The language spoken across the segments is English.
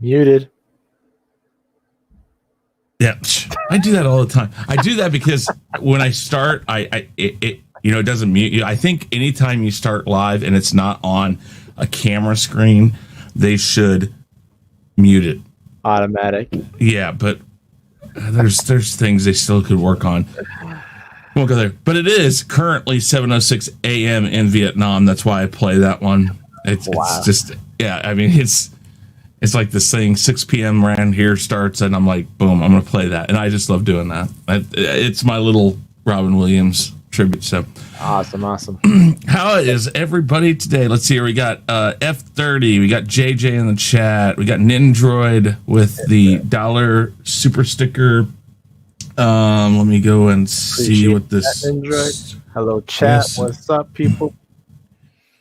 Muted. Yeah, I do that all the time. I do that because when I start, it doesn't mute you. I think anytime you start live and it's not on a camera screen, they should mute it. Automatic. Yeah, but there's things they still could work on. Won't go there. But it is currently 7:06 a.m. in Vietnam. That's why I play that one. It's just, yeah, I mean, it's like this thing, 6 p.m. around here starts, and I'm like, boom, I'm going to play that. And I just love doing that. It's my little Robin Williams tribute. So Awesome. how is everybody today? Let's see here. We got F30. We got JJ in the chat. We got Nindroid with the dollar super sticker. Let me go and see what this. Hello, chat. Yes. What's up, people?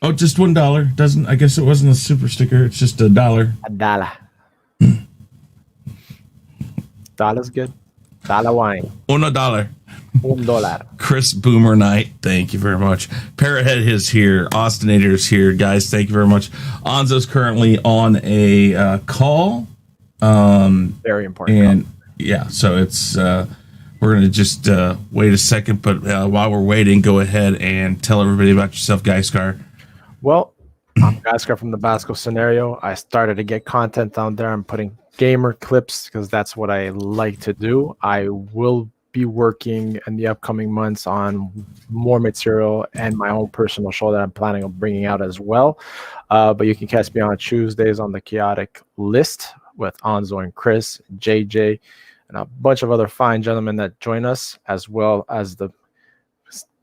Oh, just $1. Doesn't, I guess it wasn't a super sticker. It's just $1. $1. Dollar's good. Dollar wine. $1. $1. Chris Boomer Knight, thank you very much. Parrothead is here. Austinator's here, guys. Thank you very much. Anzo's currently on a call. Very important. And yeah, so it's we're gonna just wait a second, but while we're waiting, go ahead and tell everybody about yourself, Gaiskar. Well, I'm Gaiskar from the Basco scenario. I started to get content down there. I'm putting gamer clips because that's what I like to do. I will be working in the upcoming months on more material and my own personal show that I'm planning on bringing out as well. But you can catch me on Tuesdays on the Chaotic List with Anzo and Chris, JJ, and a bunch of other fine gentlemen that join us, as well as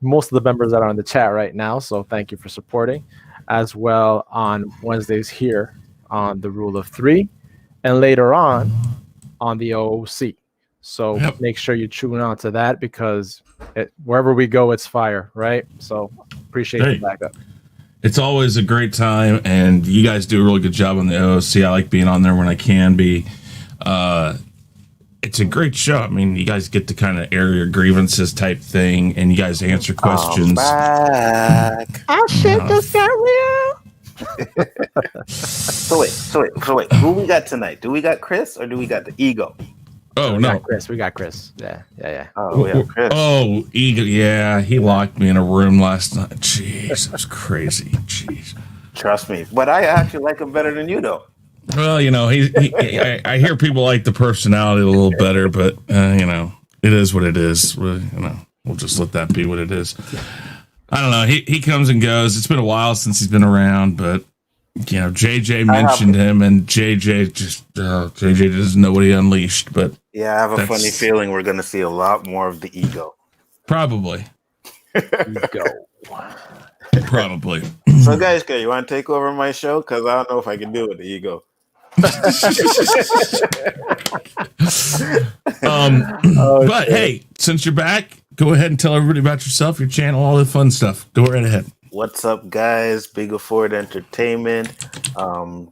most of the members that are in the chat right now. So thank you for supporting. As well on Wednesdays here on the Rule of Three, and later on the OOC. So make sure you tune on to that because wherever we go, it's fire, right? So appreciate the backup. It's always a great time, and you guys do a really good job on the OOC. I like being on there when I can be. It's a great show. I mean, you guys get to kind of air your grievances type thing, and you guys answer questions. Shit just got real. So wait. Who we got tonight? Do we got Chris or do we got the Ego? Oh, no. We got Chris. Yeah. Oh, we have Chris. Oh, Ego. Yeah, he locked me in a room last night. Jeez, it was crazy. Jeez. Trust me. But I actually like him better than you, though. Well, I hear people like the personality a little better, but, it is what it is. We'll just let that be what it is. I don't know. He comes and goes. It's been a while since he's been around, but, JJ mentioned him, and JJ doesn't know what he unleashed. But yeah, I have a funny feeling we're going to see a lot more of the Ego. Probably. Ego. Probably. So, guys, you want to take over my show? Because I don't know if I can do it with the Ego. But hey, since you're back, go ahead and tell everybody about yourself, your channel, all the fun stuff. Go right ahead. What's up, guys? Biggaford Entertainment.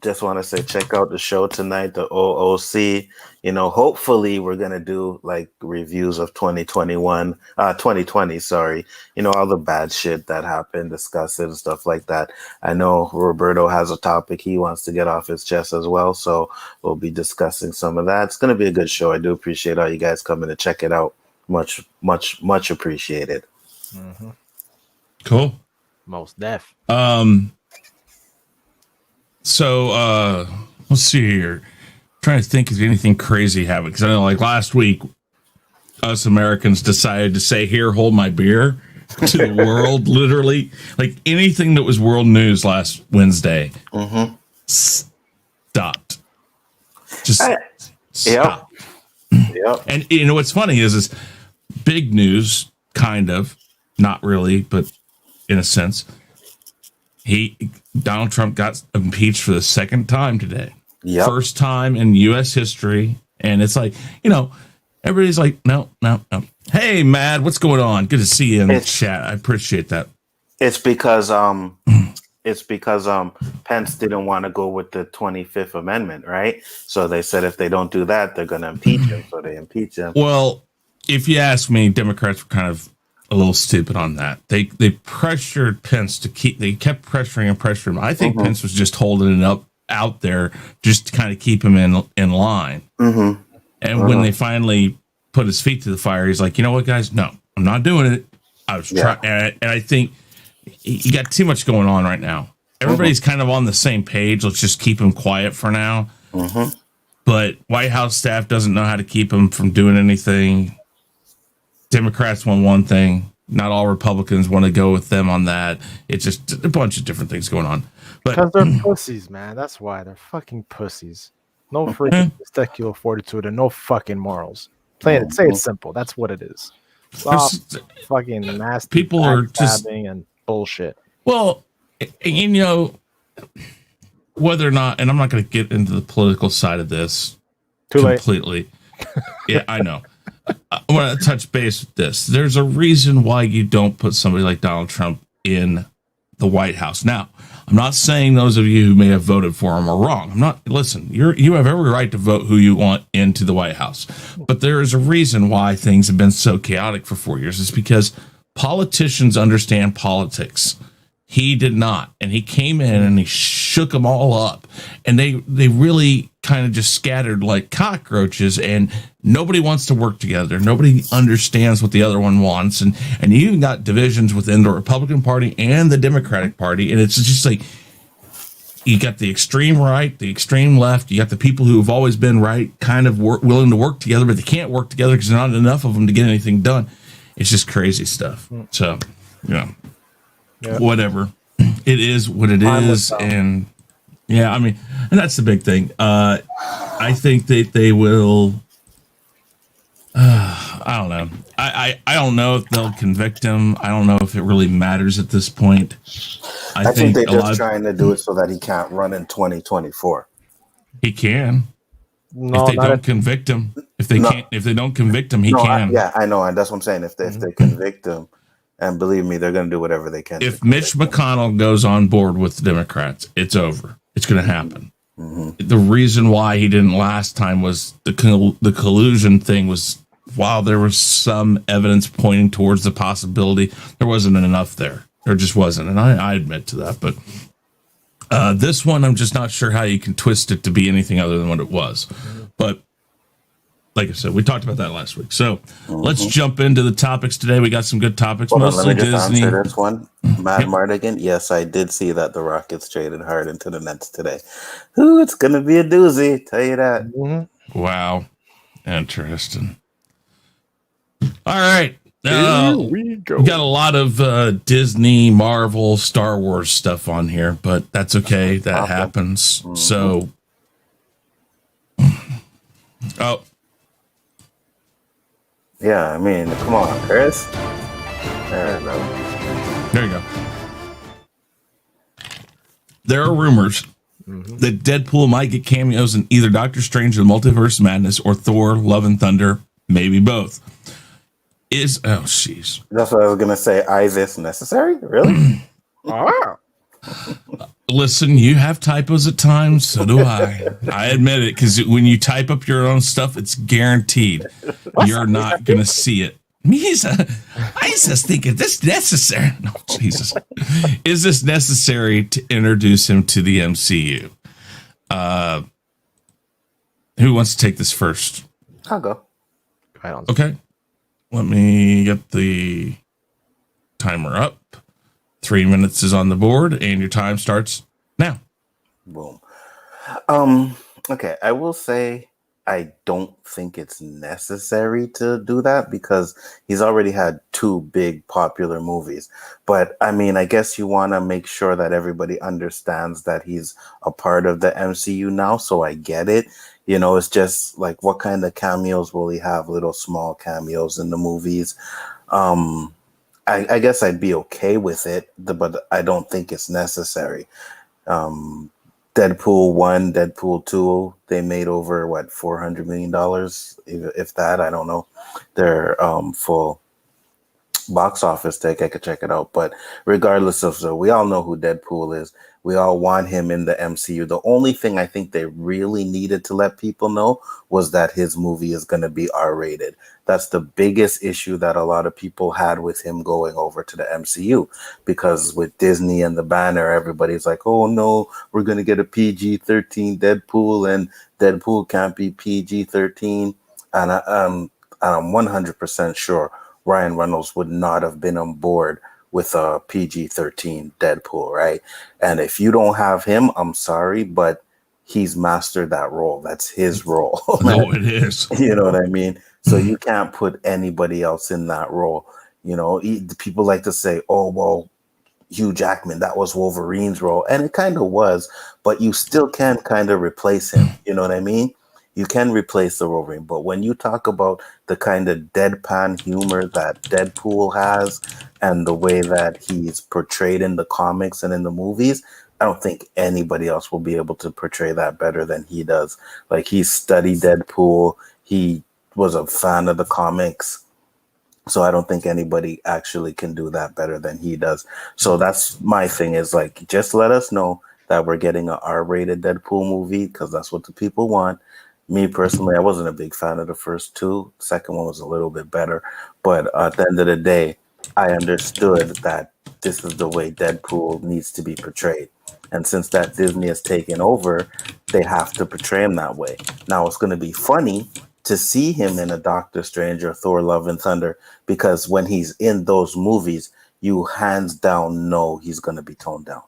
Just want to say, check out the show tonight, the OOC. Hopefully we're going to do like reviews of 2020, sorry. All the bad shit that happened, discuss it and stuff like that. I know Roberto has a topic he wants to get off his chest as well. So we'll be discussing some of that. It's going to be a good show. I do appreciate all you guys coming to check it out. Much, much, much appreciated. Mm-hmm. Cool. Most def. So let's see here. Trying to think if anything crazy happened, because I know like last week us Americans decided to say, here, hold my beer to the world. Literally, like anything that was world news last Wednesday stopped. Just stop. Yep. And what's funny is big news, kind of, not really, but in a sense, Donald Trump got impeached for the second time today. Yep. First time in U.S. history. And it's like, everybody's like, no. Hey, Mad, what's going on? Good to see you in the chat. I appreciate that. It's because Pence didn't want to go with the 25th Amendment, right? So they said if they don't do that, they're going to impeach him. So they impeach him. Well, if you ask me, Democrats were kind of a little stupid on that. They pressured Pence they kept pressuring him. I think Pence was just holding it up out there just to kind of keep him in line. Mm-hmm. And when they finally put his feet to the fire, he's like, you know what, guys? No, I'm not doing it. I was trying, and I think you got too much going on right now. Everybody's kind of on the same page. Let's just keep him quiet for now. But White House staff doesn't know how to keep him from doing anything. Democrats want one thing. Not all Republicans want to go with them on that. It's just a bunch of different things going on. But Because they're pussies, man. That's why they're fucking pussies. No freaking testicular fortitude and no fucking morals. Say it simple. That's what it is. Soft, fucking nasty. People are just and bullshit. Well, you know, whether or not, and I'm not going to get into the political side of this completely. Yeah, I know. I want to touch base with this. There's a reason why you don't put somebody like Donald Trump in the White House. Now, I'm not saying those of you who may have voted for him are wrong. I'm not. Listen, you have every right to vote who you want into the White House. But there is a reason why things have been so chaotic for 4 years. It's because politicians understand politics. He did not, and he came in and he shook them all up, and they really kind of just scattered like cockroaches, and nobody wants to work together. Nobody understands what the other one wants, and you even got divisions within the Republican Party and the Democratic Party, and it's just like you got the extreme right, the extreme left. You got the people who have always been right, kind of willing to work together, but they can't work together because there's not enough of them to get anything done. It's just crazy stuff. So, yeah. Whatever, it is what it is, and yeah, I mean, and that's the big thing. I think that they will. I don't know. I don't know if they'll convict him. I don't know if it really matters at this point. I think they're just trying to do it so that he can't run in 2024. He can. No, if they don't convict him, if they don't convict him, he can. Yeah, I know, and that's what I'm saying. If they convict him. And believe me, they're going to do whatever they can. If Mitch McConnell goes on board with the Democrats, it's over. It's going to happen. The reason why he didn't last time was the collusion thing was, while there was some evidence pointing towards the possibility, there wasn't enough there. There just wasn't. And I admit to that. But this one, I'm just not sure how you can twist it to be anything other than what it was. But like I said, we talked about that last week. So let's jump into the topics today. We got some good topics. Mostly let me just Disney. Answer this one. Matt Mardigan. Yes, I did see that the Rockets traded hard into the Nets today. Ooh, it's going to be a doozy. Tell you that. Wow. Interesting. All right. Here we go. We got a lot of Disney, Marvel, Star Wars stuff on here, but that's okay. That happens. So, yeah, I mean, come on, Chris. There we go. There you go. There are rumors that Deadpool might get cameos in either Doctor Strange and the Multiverse of Madness or Thor, Love and Thunder, maybe both. Jeez. That's what I was going to say. Is this necessary? Really? Listen, you have typos at times, so do I. I admit it, because when you type up your own stuff, it's guaranteed you're not going to see it. I just think, is this necessary? No, Jesus. Is this necessary to introduce him to the MCU? Who wants to take this first? I'll go. Okay. Let me get the timer up. 3 minutes is on the board, and your time starts now. Boom. Okay, I will say I don't think it's necessary to do that because he's already had 2 big popular movies. But I mean, I guess you want to make sure that everybody understands that he's a part of the MCU now, so I get it. You know, it's just like, what kind of cameos will he have? Little small cameos in the movies. I guess I'd be okay with it, but I don't think it's necessary. Deadpool 1, Deadpool 2, they made over, $400 million, if that, I don't know. Their full box office take, I could check it out. But regardless of, so we all know who Deadpool is. We all want him in the MCU. The only thing I think they really needed to let people know was that his movie is going to be R-rated. That's the biggest issue that a lot of people had with him going over to the MCU, because with Disney and the banner, everybody's like, oh no, we're going to get a PG-13 Deadpool, and Deadpool can't be PG-13. And I'm 100% sure Ryan Reynolds would not have been on board with a PG-13 Deadpool, right? And if you don't have him, I'm sorry, but he's mastered that role. That's his role. No, it is. You know what I mean? So you can't put anybody else in that role. You know, people like to say, oh, well, Hugh Jackman, that was Wolverine's role. And it kind of was, but you still can kind of replace him. You know what I mean? You can replace the Wolverine. But when you talk about the kind of deadpan humor that Deadpool has and the way that he's portrayed in the comics and in the movies, I don't think anybody else will be able to portray that better than he does. Like, he studied Deadpool. He was a fan of the comics. So I don't think anybody actually can do that better than he does. So that's my thing, is like, just let us know that we're getting an R-rated Deadpool movie, because that's what the people want. Me personally, I wasn't a big fan of the first two. The second one was a little bit better. But at the end of the day, I understood that this is the way Deadpool needs to be portrayed. And since that Disney has taken over, they have to portray him that way. Now, it's going to be funny to see him in a Doctor Strange or Thor Love and Thunder, because when he's in those movies, you hands down know he's going to be toned down.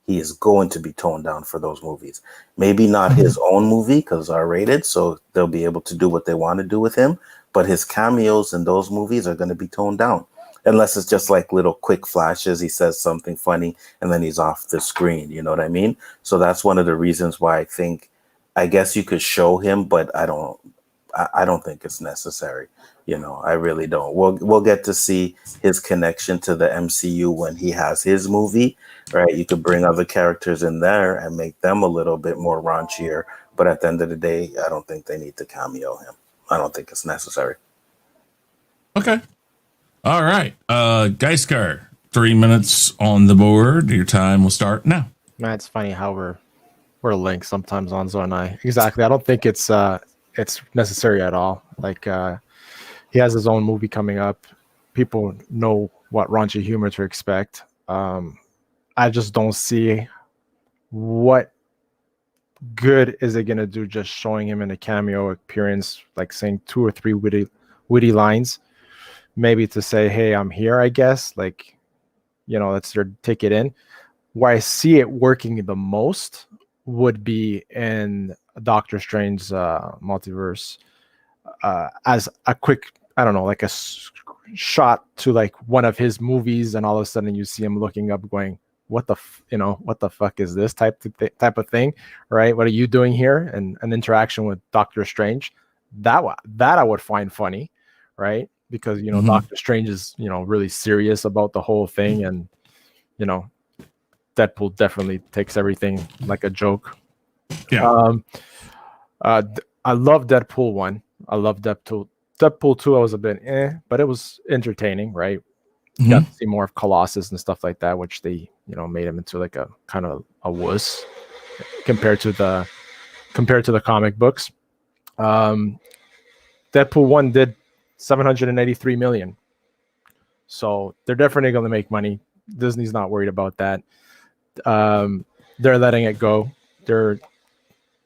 He is going to be toned down for those movies. Maybe not his own movie, because R-rated, so they'll be able to do what they want to do with him. But his cameos in those movies are going to be toned down. Unless it's just like little quick flashes. He says something funny and then he's off the screen. You know what I mean? So that's one of the reasons why I guess you could show him, but I don't think it's necessary. You know, I really don't. We'll get to see his connection to the MCU when he has his movie, right? You could bring other characters in there and make them a little bit more raunchier. But at the end of the day, I don't think they need to cameo him. I don't think it's necessary. Okay. All right. Gaiskar, 3 minutes on the board. Your time will start now. Man, it's funny how we're linked sometimes, Nzo and I. Exactly. I don't think it's necessary at all. Like, he has his own movie coming up. People know what raunchy humor to expect. I just don't see what good is it gonna do just showing him in a cameo appearance, like saying 2 or 3 witty lines, maybe to say, hey, I'm here, I guess. Like, you know, that's your ticket in. Where I see it working the most would be in Doctor Strange's multiverse, as a quick, I don't know, like a shot to like one of his movies, and all of a sudden you see him looking up going, what the fuck is this type of thing, right? What are you doing here? And an interaction with Doctor Strange, that I would find funny, right? Because, you know, Doctor Strange is, you know, really serious about the whole thing, and, you know, Deadpool definitely takes everything like a joke. Yeah. I love Deadpool 1. I love Deadpool 2. I was a bit but it was entertaining, right? You got to see more of Colossus and stuff like that, which they, you know, made him into like a kind of a wuss compared to the comic books. Deadpool 1 did 783 million. So they're definitely going to make money. Disney's not worried about that. They're letting it go.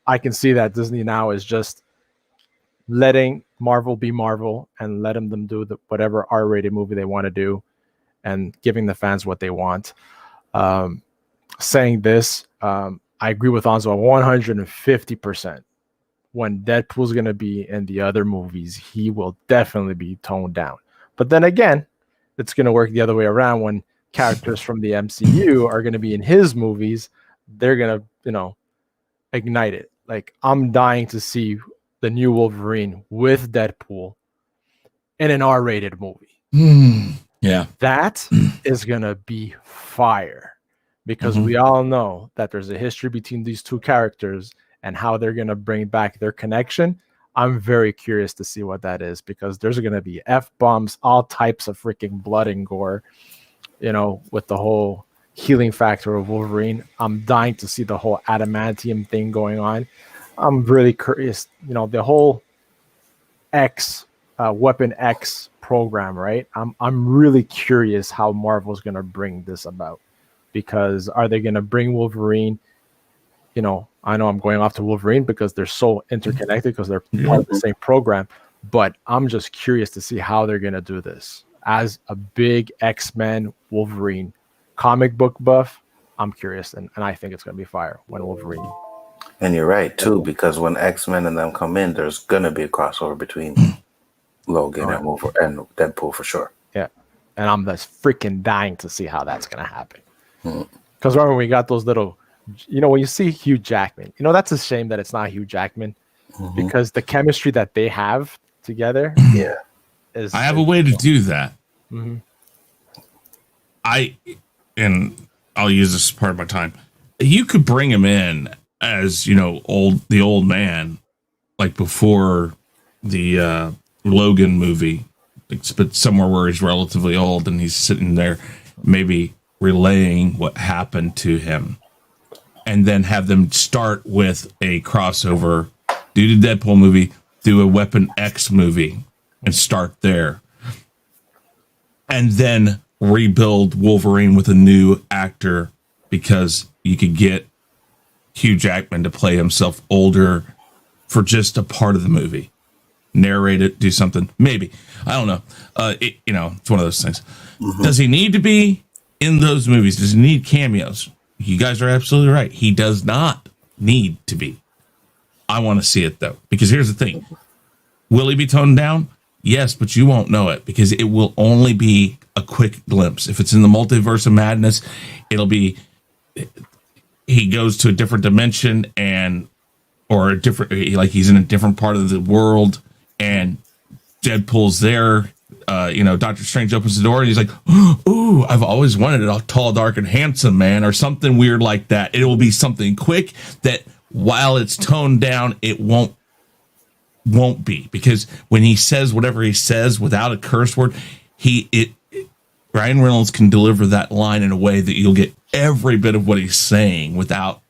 I can see that Disney now is just letting Marvel be Marvel and letting them do whatever R-rated movie they want to do, and giving the fans what they want. Saying this, I agree with Nzo 150%. When Deadpool's going to be in the other movies, he will definitely be toned down. But then again, it's going to work the other way around. When characters from the MCU are going to be in his movies, they're going to, you know, ignite it. Like, I'm dying to see the new Wolverine with Deadpool in an R-rated movie. Yeah. That is going to be fire, because we all know that there's a history between these two characters and how they're going to bring back their connection. I'm very curious to see what that is, because there's going to be F-bombs, all types of freaking blood and gore, you know, with the whole healing factor of Wolverine. I'm dying to see the whole adamantium thing going on. I'm really curious, the whole Weapon X program, right? I'm really curious how Marvel's going to bring this about, because are they going to bring Wolverine? I know I'm going off to Wolverine because they're so interconnected because they're part of the same program, but I'm just curious to see how they're going to do this. As a big X-Men Wolverine comic book buff, I'm curious, and I think it's going to be fire when Wolverine. And you're right too, because when X-Men and them come in, there's gonna be a crossover between Logan and Deadpool for sure. Yeah, and I'm just freaking dying to see how that's gonna happen. Because remember, we got those little, when you see Hugh Jackman, that's a shame that it's not Hugh Jackman, because the chemistry that they have together, I have a way to do that. And I'll use this as part of my time. You could bring him in as the old man, like before the Logan movie, but somewhere where he's relatively old and he's sitting there, maybe relaying what happened to him, and then have them start with a crossover, do the Deadpool movie, do a Weapon X movie, and start there, and then rebuild Wolverine with a new actor, because you could get Hugh Jackman to play himself older for just a part of the movie, narrate it, do something, maybe, I don't know. It's one of those things. Does he need to be in those movies? Does he need cameos? You guys are absolutely right. He does not need to be. I want to see it though, because here's the thing: will he be toned down? Yes, but you won't know it, because it will only be a quick glimpse. If it's in the Multiverse of Madness, it'll be he goes to a different dimension or a different, like he's in a different part of the world, and Deadpool's there. Doctor Strange opens the door and he's like, "Ooh, I've always wanted a tall, dark, and handsome man," or something weird like that. It will be something quick that, while it's toned down, it won't be, because when he says whatever he says without a curse word, Ryan Reynolds can deliver that line in a way that you'll get every bit of what he's saying without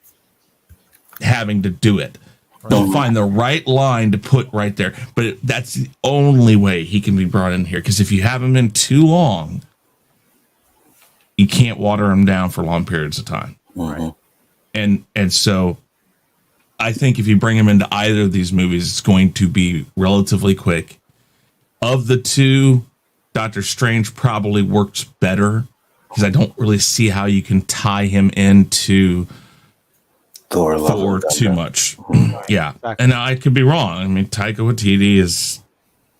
having to do it. They'll find the right line to put right there, but that's the only way he can be brought in here, because if you have him in too long, you can't water him down for long periods of time. Right. And so I think if you bring him into either of these movies, it's going to be relatively quick. Of the two, Doctor Strange probably works better, because I don't really see how you can tie him into Thor too much. Yeah. And I could be wrong. I mean, Taika Waititi has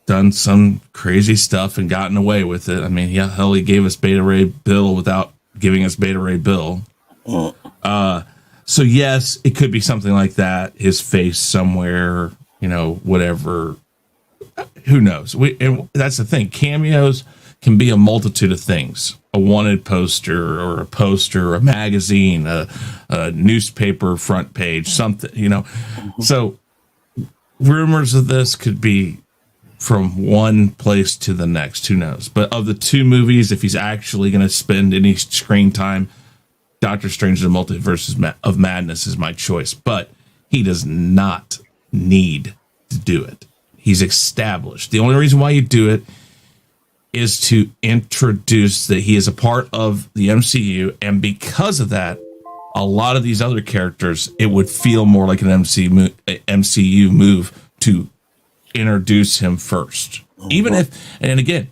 done some crazy stuff and gotten away with it. I mean, he gave us Beta Ray Bill without giving us Beta Ray Bill. So yes, it could be something like that. His face somewhere, whatever. Who knows? And that's the thing. Cameos can be a multitude of things. A wanted poster, or a poster, or a magazine, a newspaper front page, something, So rumors of this could be from one place to the next. Who knows? But of the two movies, if he's actually going to spend any screen time, Doctor Strange and the Multiverse of Madness is my choice. But he does not need to do it. He's established. The only reason why you do it is to introduce that he is a part of the MCU, and because of that, a lot of these other characters, it would feel more like an MCU move to introduce him first. Even if, and again,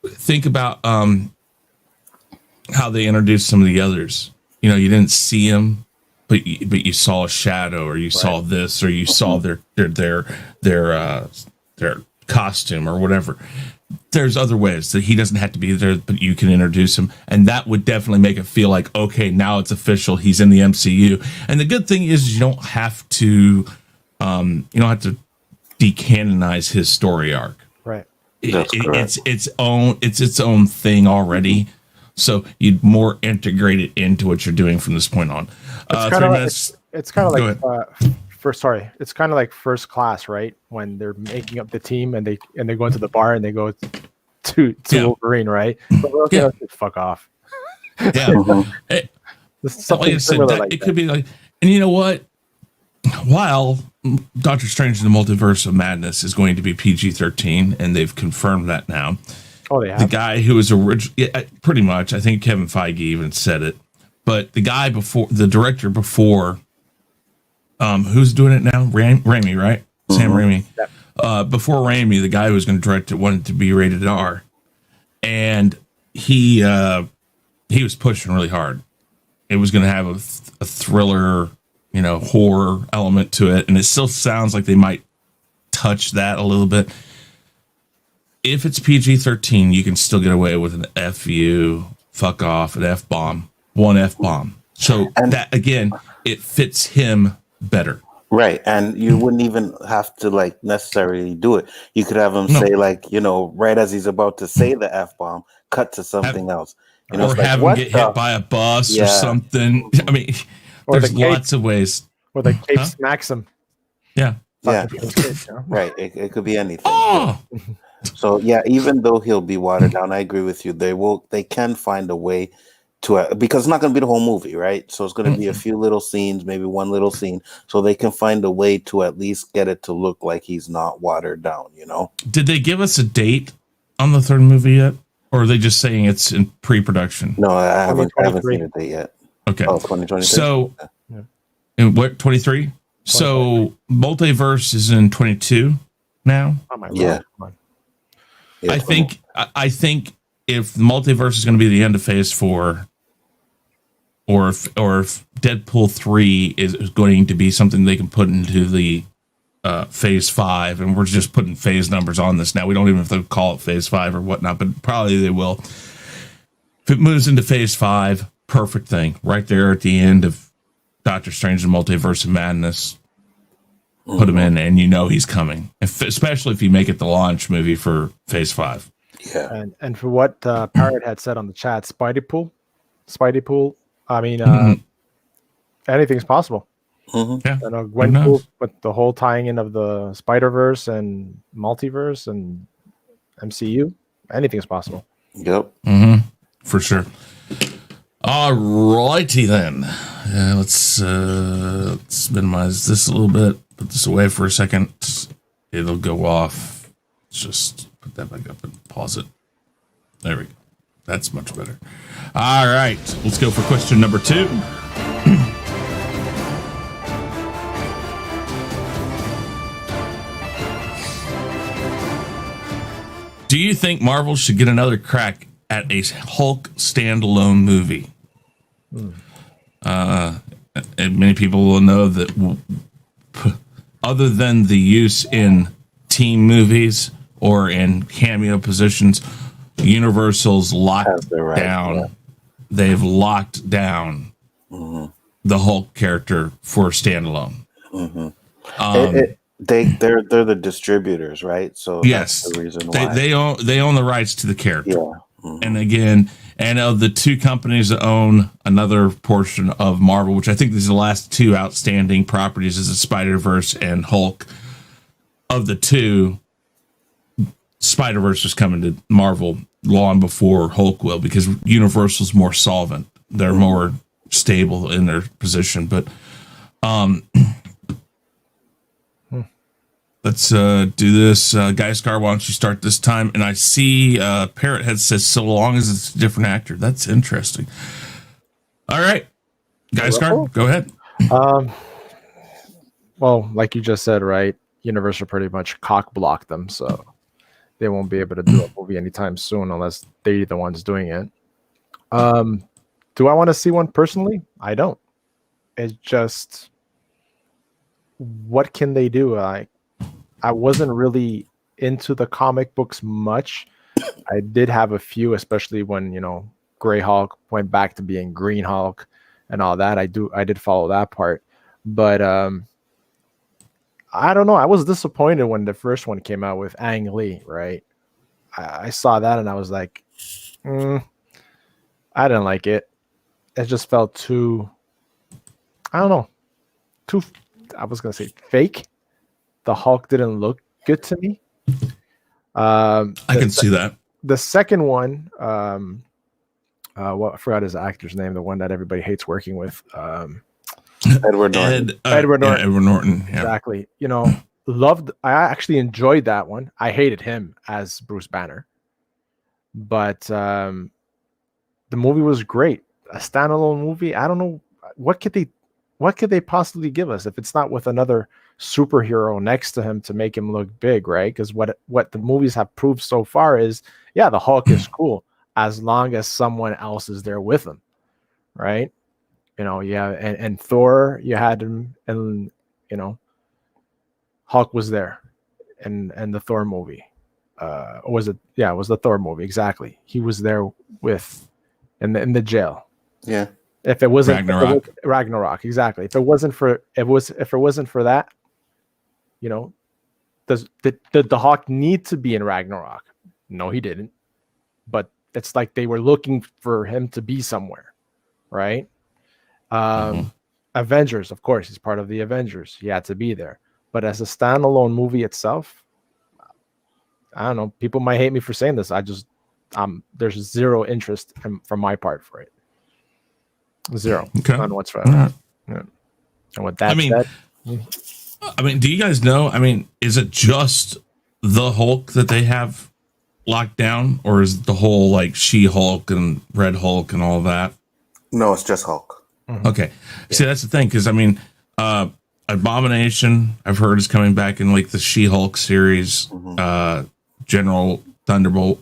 think about how they introduced some of the others. You didn't see him, but you saw a shadow, or you saw this, or you saw their costume or whatever. There's other ways that he doesn't have to be there, but you can introduce him, and that would definitely make it feel like, okay, now it's official. He's in the MCU. And the good thing is, you don't have to decanonize his story arc. Right. It's its own thing already. So you'd more integrate it into what you're doing from this point on. It's kind of like First Class, right? When they're making up the team and they go into the bar and they go to Wolverine, right? But fuck off. Yeah. Like I said, it could be like, and you know what? While Doctor Strange in the Multiverse of Madness is going to be PG-13, and they've confirmed that now. Oh, they have? The guy who was pretty much, I think Kevin Feige even said it, but the guy before, the director before, who's doing it now? Raimi, right? Sam Raimi. Yeah. Before Raimi, the guy who was going to direct it wanted to be rated R, and he was pushing really hard. It was going to have a thriller, horror element to it, and it still sounds like they might touch that a little bit. If it's PG-13, you can still get away with an FU, fuck off, an F-bomb, one F-bomb. So that, again, it fits him better. Right. And you wouldn't even have to necessarily do it. You could have him say right as he's about to say the F-bomb, cut to something else. Or have him get hit by a bus or something. I mean, there's lots of ways. Or the cape smacks him. Yeah. Yeah. Right. It could be anything. Oh! So yeah, even though he'll be watered down, I agree with you. They can find a way to, because it's not going to be the whole movie, right? So it's going to be a few little scenes, maybe one little scene, so they can find a way to at least get it to look like he's not watered down. Did they give us a date on the third movie yet, or are they just saying it's in pre-production? No, I haven't seen a date yet. Okay. Oh, 2023. So, in what 23? So Multiverse is in 22 now. Oh my God. I think if the Multiverse is going to be the end of Phase 4, or if Deadpool 3 is going to be something they can put into the Phase 5, and we're just putting phase numbers on this now. We don't even have to call it Phase 5 or whatnot, but probably they will. If it moves into Phase 5, perfect thing. Right there at the end of Doctor Strange and Multiverse of Madness. Put him in, and he's coming. Especially if you make it the launch movie for Phase 5. Yeah. And for what Parrot had said on the chat, Spidey Pool. I mean, anything's possible. Yeah. Gwenpool with the whole tying in of the Spider-Verse and Multiverse and MCU, anything's possible. Yep. For sure. All righty then. Let's minimize this a little bit. Put this away for a second. It'll go off. Let's just put that back up and pause it. There we go. That's much better. All right. Let's go for question number 2. Do you think Marvel should get another crack at a Hulk standalone movie? And many people will know that other than the use in team movies or in cameo positions, Universal's locked down. Yeah. They've locked down the Hulk character for standalone. They're the distributors, right? So yes, that's the reason why they own the rights to the character. Yeah. And again, and of the two companies that own another portion of Marvel, which I think these are the last two outstanding properties, is the Spider-Verse and Hulk. Of the two, Spider-Verse is coming to Marvel long before Hulk will, because Universal's more solvent. They're more stable in their position. But let's do this. Gaiskar, why don't you start this time? And I see Parrot Head says, so long as it's a different actor. That's interesting. All right. Gaiskar, go ahead. Well, like you just said, right? Universal pretty much cock blocked them, so they won't be able to do a movie anytime soon unless they're the ones doing it. Do I want to see one personally? I don't. It's just, what can they do? I wasn't really into the comic books much. I did have a few, especially when, Gray Hulk went back to being Green Hulk and all that. I did follow that part. But I don't know. I was disappointed when the first one came out with Ang Lee, right? I saw that and I was like, I didn't like it. It just felt too, I don't know, I was going to say fake. The Hulk didn't look good to me. I can see that. The second one, I forgot his actor's name, the one that everybody hates working with. Edward Norton. Edward Norton. Yeah, Edward Norton. Yeah. Exactly. You know, I actually enjoyed that one. I hated him as Bruce Banner. But the movie was great. A standalone movie. I don't know what could they possibly give us if it's not with another superhero next to him to make him look big, right? Because what the movies have proved so far is, yeah, the Hulk is cool as long as someone else is there with him, right? You know, yeah, and Thor, you had him, and you know, Hulk was there, and the Thor movie. Was it? Yeah, it was the Thor movie. Exactly. He was there with in the jail. Yeah. If it wasn't Ragnarok. Ragnarok, exactly. If it wasn't for that, you know, did the Hawk need to be in Ragnarok? No, he didn't. But it's like they were looking for him to be somewhere, right? Avengers, of course, he's part of the Avengers. He had to be there. But as a standalone movie itself, I don't know. People might hate me for saying this. There's zero interest from my part for it. Zero. Okay. None whatsoever. Right. Yeah. And with that said, I mean, do you guys know? I mean, is it just the Hulk that they have locked down, or is it the whole like She-Hulk and Red Hulk and all that? No, it's just Hulk. Mm-hmm. Okay. Yeah. See, that's the thing, because I mean, Abomination, I've heard, is coming back in like the She-Hulk series. Mm-hmm. General Thunderbolt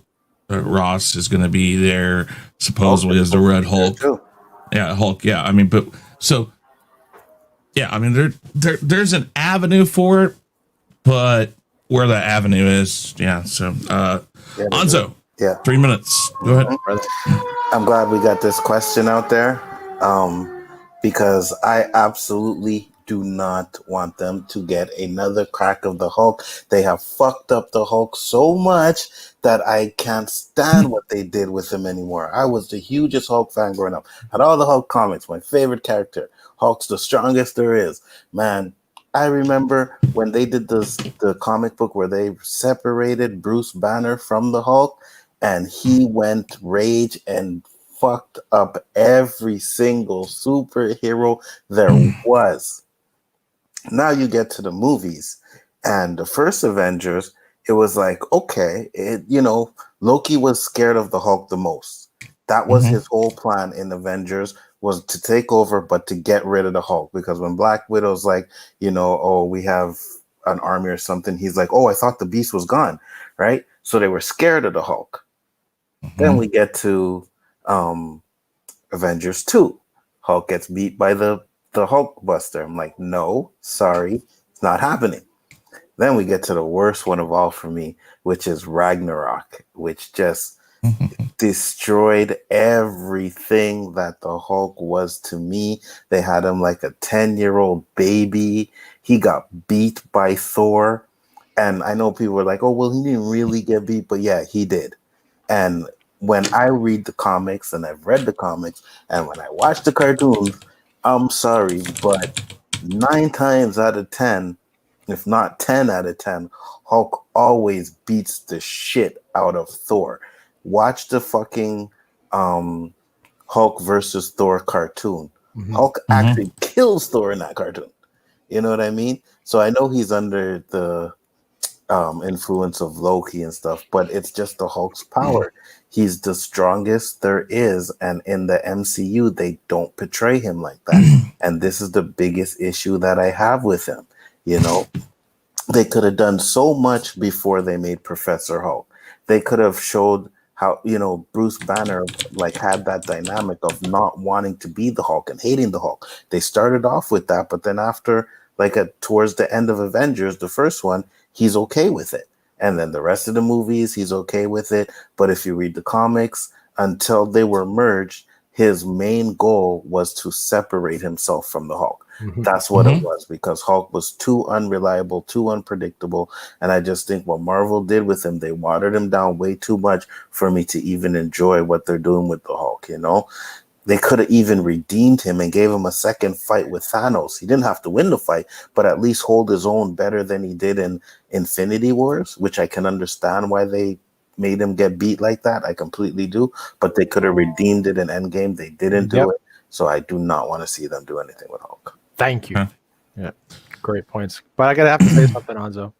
Ross is going to be there supposedly as the Red Hulk. Yeah, Hulk. Yeah, I mean, but so yeah, I mean, there's an avenue for it, but where that avenue is, yeah. So, Nzo, 3 minutes. Go ahead. I'm glad we got this question out there, because I absolutely do not want them to get another crack of the Hulk. They have fucked up the Hulk so much that I can't stand what they did with him anymore. I was the hugest Hulk fan growing up. Had all the Hulk comics, my favorite character. Hulk's the strongest there is. Man, I remember when they did the comic book where they separated Bruce Banner from the Hulk, and he went rage and fucked up every single superhero there was. Now you get to the movies, and the first Avengers, it was like, okay, Loki was scared of the Hulk the most. That was his whole plan in Avengers, was to take over, but to get rid of the Hulk. Because when Black Widow's like, oh, we have an army or something, he's like, oh, I thought the Beast was gone, right? So they were scared of the Hulk. Then we get to Avengers 2. Hulk gets beat by the Hulk Buster. I'm like, no, sorry, it's not happening. Then we get to the worst one of all for me, which is Ragnarok, which just destroyed everything that the Hulk was to me. They had him like a 10-year-old baby. He got beat by Thor. And I know people were like, oh, well, he didn't really get beat. But yeah, he did. And when I read the comics, and I've read the comics, and when I watch the cartoons, I'm sorry, but 9 times out of 10, if not 10 out of 10, Hulk always beats the shit out of Thor. Watch the fucking Hulk versus Thor cartoon. Hulk actually kills Thor in that cartoon. You know what I mean? So I know he's under the influence of Loki and stuff, but it's just the Hulk's power. He's the strongest there is, and in the MCU, they don't portray him like that. And this is the biggest issue that I have with him. They could have done so much before they made Professor Hulk. They could have showed how, Bruce Banner had that dynamic of not wanting to be the Hulk and hating the Hulk. They started off with that, but then after, towards the end of Avengers, the first one, he's okay with it. And then the rest of the movies, he's okay with it. But if you read the comics, until they were merged, his main goal was to separate himself from the Hulk. That's what it was, because Hulk was too unreliable, too unpredictable. And I just think what Marvel did with him, they watered him down way too much for me to even enjoy what they're doing with the Hulk, They could have even redeemed him and gave him a second fight with Thanos. He didn't have to win the fight, but at least hold his own better than he did in Infinity Wars, which I can understand why they, made him get beat like that. I completely do. But they could have redeemed it in Endgame. They didn't do it. So I do not want to see them do anything with Hulk. Thank you. Huh. Yeah, great points. But I gotta have to say something, Hanzo.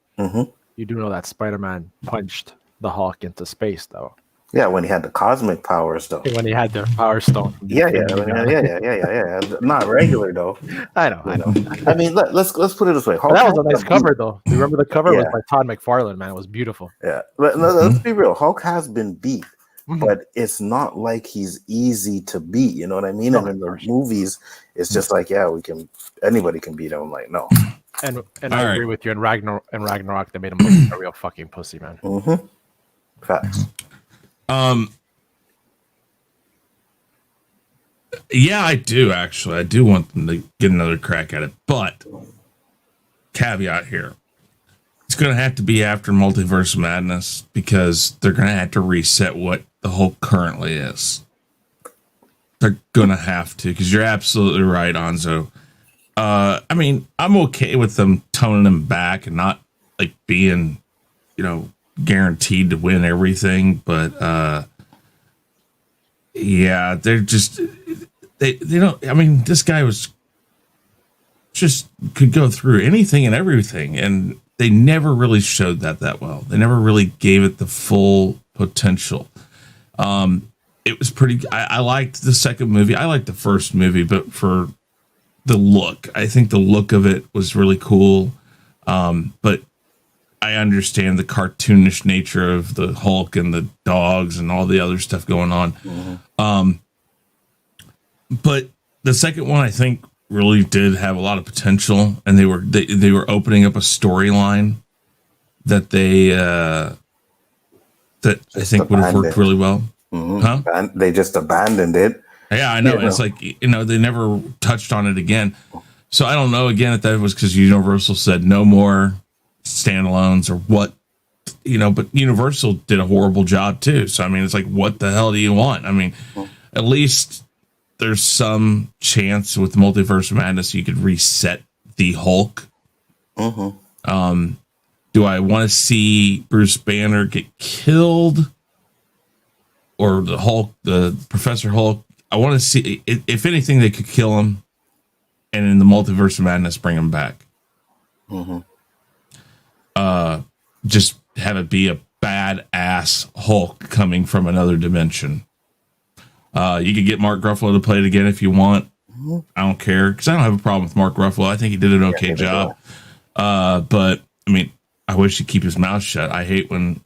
You do know that Spider-Man punched the Hulk into space, though. Yeah, when he had the cosmic powers, though. When he had the Power Stone. Yeah. Not regular, though. I know. I mean, let's put it this way. Hulk that was a nice cover, though. You remember the cover was by Todd McFarlane, man. It was beautiful. Yeah. Let's be real. Hulk has been beat, but it's not like he's easy to beat. You know what I mean? And in the movies, it's just like, anybody can beat him. I'm like, no. And I agree with you. And Ragnarok, they made him look like a real fucking pussy, man. Facts. Yeah, I do actually. I do want them to get another crack at it, but caveat here: it's going to have to be after Multiverse of Madness because they're going to have to reset what the Hulk currently is. They're going to have to, because you're absolutely right, Anzo. I mean, I'm okay with them toning him back and not like being, guaranteed to win everything, but yeah, they're just they don't. I mean, this guy was just could go through anything and everything, and they never really showed that well. They never really gave it the full potential. It was pretty. I liked the second movie. I liked the first movie, but for the look, I think the look of it was really cool. But I understand the cartoonish nature of the Hulk and the dogs and all the other stuff going on. But the second one, I think, really did have a lot of potential, and they were opening up a storyline that that I think would have worked really well. Huh? They just abandoned it. Yeah, I know. It's like, they never touched on it again. So I don't know again if that was because Universal said no more standalones or what, but Universal did a horrible job too. So, I mean, it's like, what the hell do you want? I mean, at least there's some chance with Multiverse of Madness you could reset the Hulk. Do I want to see Bruce Banner get killed? Or the Hulk, the Professor Hulk? I want to see, if anything, they could kill him, and in the Multiverse of Madness, bring him back. Just have it be a badass Hulk coming from another dimension. You could get Mark Ruffalo to play it again if you want. I don't care, because I don't have a problem with Mark Ruffalo. I think he did an okay job. But I mean, I wish he'd keep his mouth shut. I hate when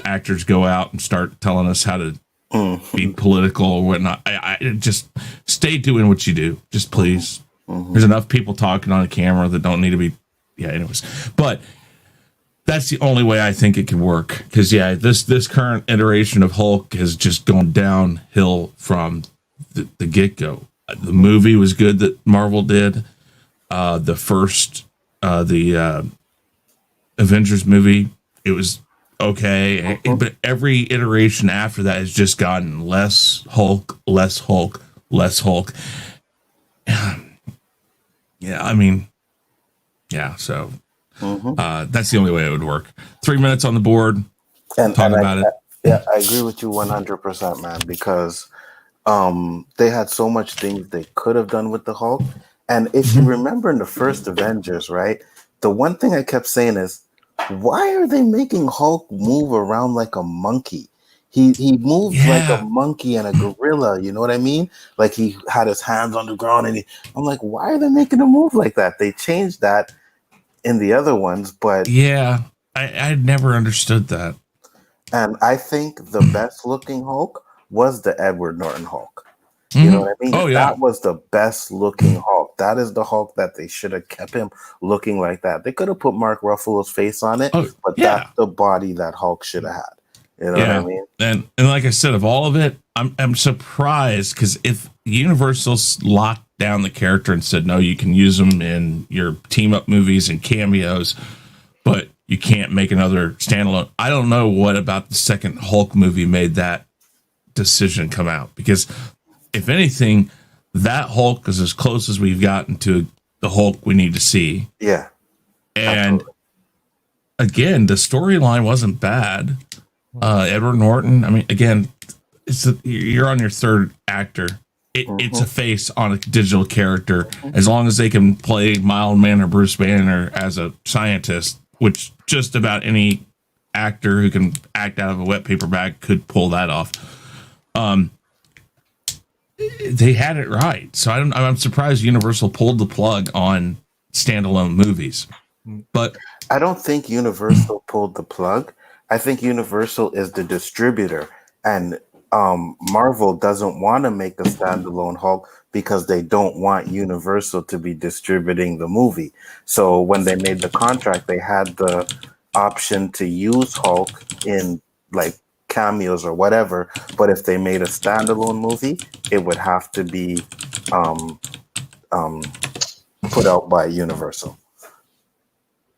actors go out and start telling us how to be political or whatnot. I just stay doing what you do. Just please. There's enough people talking on a camera that don't need to be. Yeah, anyways. But that's the only way I think it can work. Because, this current iteration of Hulk has just gone downhill from the get-go. The movie was good that Marvel did. The first, the Avengers movie, it was okay, but every iteration after that has just gotten less Hulk. So that's the only way it would work. 3 minutes on the board, talking about it. Yeah, I agree with you 100%, man, because they had so much things they could have done with the Hulk. And if you remember in the first Avengers, right, the one thing I kept saying is, why are they making Hulk move around like a monkey? He moved like a monkey and a gorilla, you know what I mean? Like he had his hands on the ground, and I'm like, why are they making him move like that? They changed that in the other ones, but I never understood that. And I think the best looking Hulk was the Edward Norton Hulk. You know what I mean? That was the best looking Hulk. That is the Hulk that they should have kept him looking like that. They could have put Mark Ruffalo's face on it, but that's the body that Hulk should have had. You know what I mean? And like I said, of all of it, I'm surprised, because if Universal's locked down the character and said, no, you can use them in your team up movies and cameos, but you can't make another standalone. I don't know what about the second Hulk movie made that decision come out, because if anything, that Hulk is as close as we've gotten to the Hulk we need to see. Yeah. And again, the storyline wasn't bad. Edward Norton. I mean, again, you're on your third actor. It's a face on a digital character. As long as they can play mild mannered Bruce Banner as a scientist, which just about any actor who can act out of a wet paper bag could pull that off. They had it right. So I'm surprised Universal pulled the plug on standalone movies. But I don't think Universal pulled the plug. I think Universal is the distributor, and Marvel doesn't want to make a standalone Hulk because they don't want Universal to be distributing the movie. So when they made the contract, they had the option to use Hulk in like cameos or whatever, but if they made a standalone movie, it would have to be put out by Universal.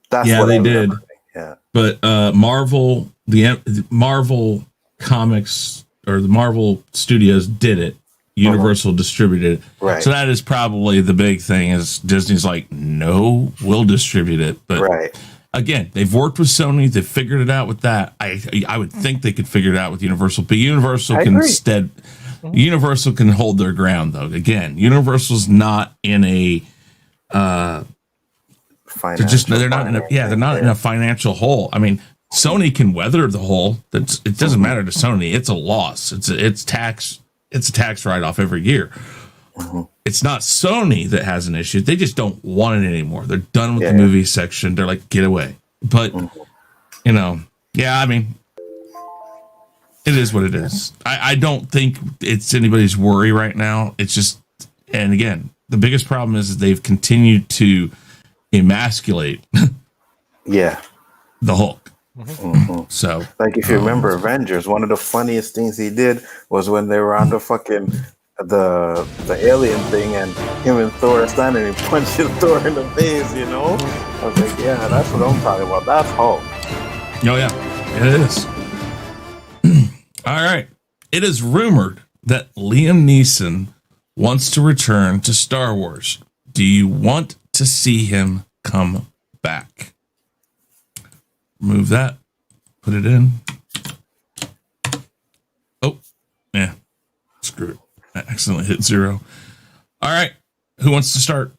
That's yeah, what they I did. Yeah, But Marvel, the Marvel Comics or the Marvel Studios did it. Universal distributed it. Right. So that is probably the big thing. Is Disney's like, no, we'll distribute it. But right. Again, they've worked with Sony. They've figured it out with that. I would think they could figure it out with Universal, but Universal can instead. Universal can hold their ground, though. Again, Universal's not in a. They're not in a financial hole. I mean, Sony can weather the hole. It doesn't matter to Sony. It's a loss. It's tax. It's a tax write-off every year. It's not Sony that has an issue. They just don't want it anymore. They're done with the movie section. They're like, get away. But, I mean, it is what it is. I don't think it's anybody's worry right now. It's just, and again, the biggest problem is they've continued to emasculate the Hulk. So, like, if you remember Avengers, one of the funniest things he did was when they were on the fucking the alien thing, and him and Thor are standing and he punches Thor in the face. I was like, yeah, that's what I'm talking about. That's Hulk. Oh yeah, it is. All right, it is rumored that Liam Neeson wants to return to Star Wars. Do you want to see him come back? Move that. Put it in. Oh, yeah. Screw it. I accidentally hit 0. All right. Who wants to start?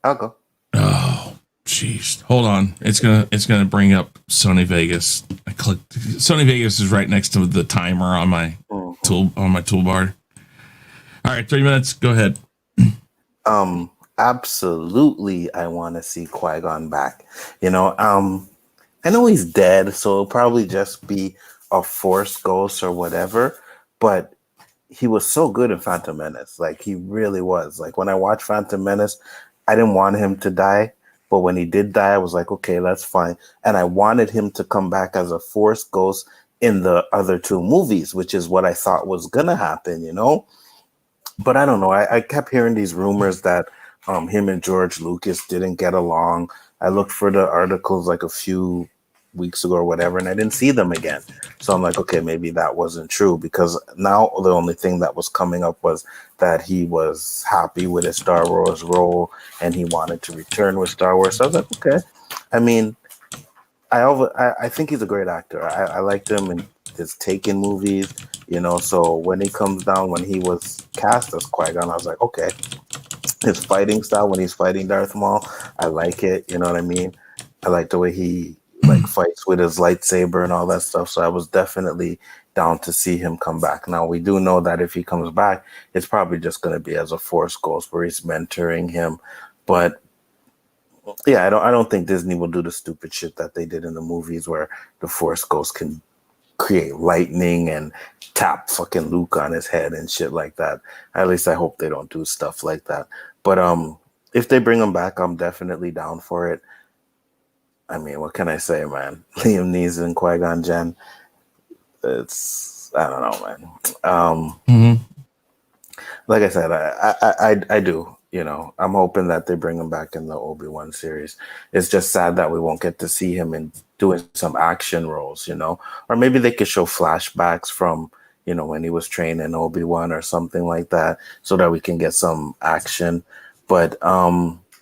I'll go. Oh, jeez. Hold on. It's gonna bring up Sony Vegas. I clicked. Sony Vegas is right next to the timer on my toolbar. All right, 3 minutes. Go ahead. Absolutely, I want to see Qui-Gon back. I know he's dead, so it'll probably just be a Force ghost or whatever, but he was so good in Phantom Menace. Like, he really was. Like, when I watched Phantom Menace, I didn't want him to die, but when he did die, I was like, okay, that's fine. And I wanted him to come back as a Force ghost in the other 2 movies, which is what I thought was going to happen, But I don't know. I kept hearing these rumors that him and George Lucas didn't get along. I looked for the articles like a few weeks ago or whatever, and I didn't see them again. So I'm like, okay, maybe that wasn't true, because now the only thing that was coming up was that he was happy with his Star Wars role and he wanted to return with Star Wars. So I was like, okay. I mean, I think he's a great actor. I liked him in his Taken movies, so when he comes down, when he was cast as Qui-Gon, I was like, okay. His fighting style when he's fighting Darth Maul, I like it. You know what I mean? I like the way he fights with his lightsaber and all that stuff. So I was definitely down to see him come back. Now, we do know that if he comes back, it's probably just going to be as a Force ghost where he's mentoring him. But yeah, I don't think Disney will do the stupid shit that they did in the movies where the Force ghost can create lightning and tap fucking Luke on his head and shit like that. At least I hope they don't do stuff like that. But if they bring him back, I'm definitely down for it. I mean, what can I say, man? Liam Neeson, Qui-Gon Jinn. I don't know, man. Like I said, I do. I'm hoping that they bring him back in the Obi-Wan series. It's just sad that we won't get to see him in doing some action roles, or maybe they could show flashbacks from, when he was training Obi-Wan or something like that, so that we can get some action. But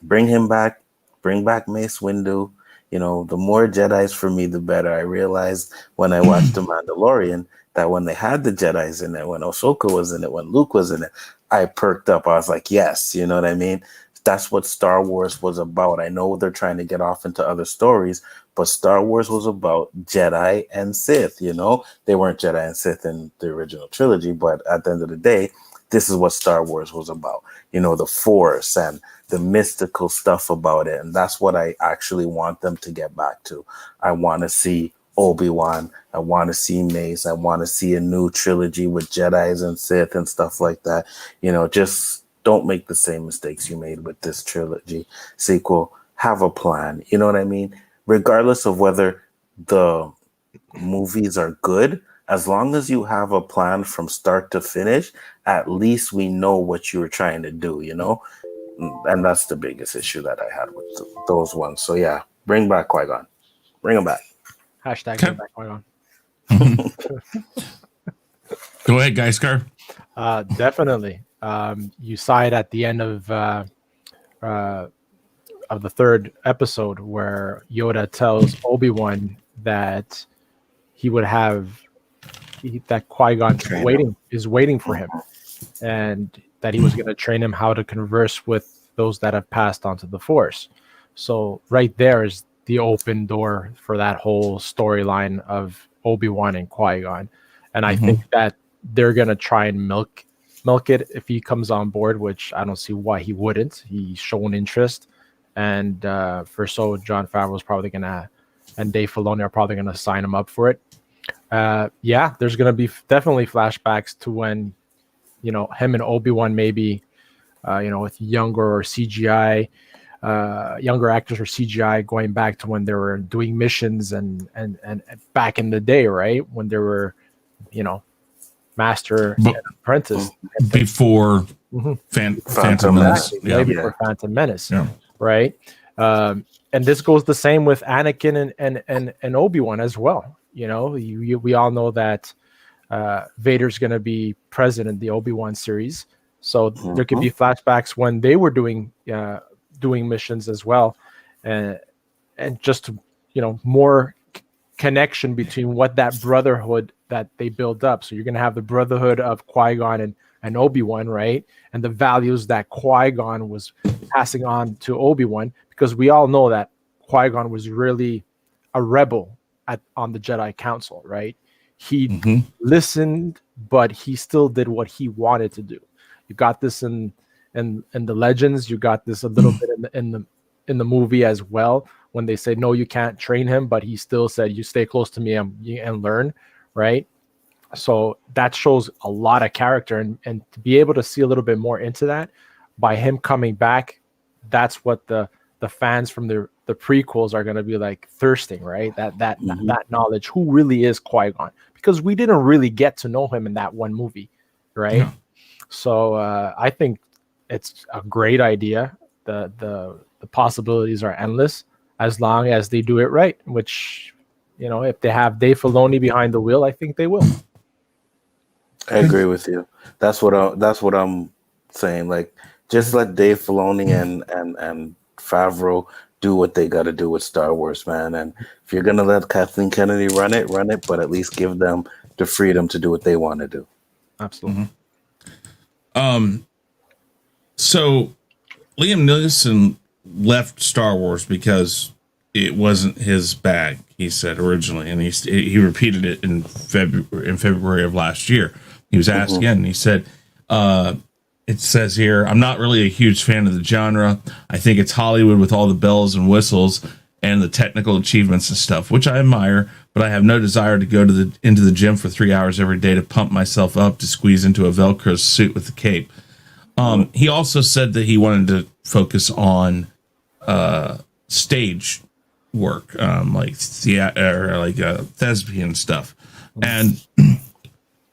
bring him back, bring back Mace Windu. The more Jedis for me, the better. I realized when I watched The Mandalorian that when they had the Jedis in it, when Ahsoka was in it, when Luke was in it, I perked up. I was like, yes, you know what I mean? That's what Star Wars was about. I know they're trying to get off into other stories, but Star Wars was about Jedi and Sith. They weren't Jedi and Sith in the original trilogy, but at the end of the day, this is what Star Wars was about. The Force and the mystical stuff about it. And that's what I actually want them to get back to. I want to see Obi-Wan. I want to see Mace. I want to see a new trilogy with Jedis and Sith and stuff like that. Just don't make the same mistakes you made with this trilogy sequel. Have a plan. You know what I mean? Regardless of whether the movies are good, as long as you have a plan from start to finish, at least we know what you were trying to do, And that's the biggest issue that I had with those ones. So yeah, bring back Qui-Gon. Bring him back. Hashtag bring back Qui-Gon. Go ahead, Gaiskar. Definitely. You saw it at the end of the third episode where Yoda tells Obi-Wan that he would have that Qui-Gon is waiting for him, and that he was going to train him how to converse with those that have passed onto the Force. So right there is the open door for that whole storyline of Obi-Wan and Qui-Gon. And I think that they're going to try and milk it if he comes on board, which I don't see why he wouldn't. He's shown interest. And John Favreau is probably going to, and Dave Filoni are probably going to sign him up for it. There's going to be definitely flashbacks to when, him and Obi-Wan maybe, with younger CGI, younger actors or CGI going back to when they were doing missions and back in the day, right? When they were, master and apprentice. Before Phantom Menace. Before Phantom Menace, right? And this goes the same with Anakin and Obi-Wan as well. We all know that Vader's going to be present in the Obi-Wan series, so there could be flashbacks when they were doing missions as well, and just more connection between what that brotherhood that they build up. So you're going to have the brotherhood of Qui-Gon and Obi-Wan, right? And the values that Qui-Gon was passing on to Obi-Wan, because we all know that Qui-Gon was really a rebel on the Jedi Council, right? He listened, but he still did what he wanted to do. You got this in the Legends. You got this a little bit in the movie as well, when they say no, you can't train him, but he still said, "You stay close to me and learn." Right? So that shows a lot of character, and to be able to see a little bit more into that by him coming back, that's what the fans from the prequels are going to be like thirsting, right? That knowledge, who really is Qui-Gon, because we didn't really get to know him in that one movie, right? Yeah. So I think it's a great idea. The possibilities are endless as long as they do it right, which, if they have Dave Filoni behind the wheel, I think they will. I agree with you. That's what I'm saying. Like, just let Dave Filoni and Favreau do what they got to do with Star Wars, man. And if you're gonna let Kathleen Kennedy run it, but at least give them the freedom to do what they want to do. Absolutely. So Liam Neeson left Star Wars because it wasn't his bag, he said originally, and he repeated it in February of last year. He was asked again, and he said, it says here, "I'm not really a huge fan of the genre. I think it's Hollywood with all the bells and whistles and the technical achievements and stuff, which I admire, but I have no desire to go into the gym for 3 hours every day to pump myself up to squeeze into a Velcro suit with a cape." He also said that he wanted to focus on stage work, like theater, like thespian stuff, and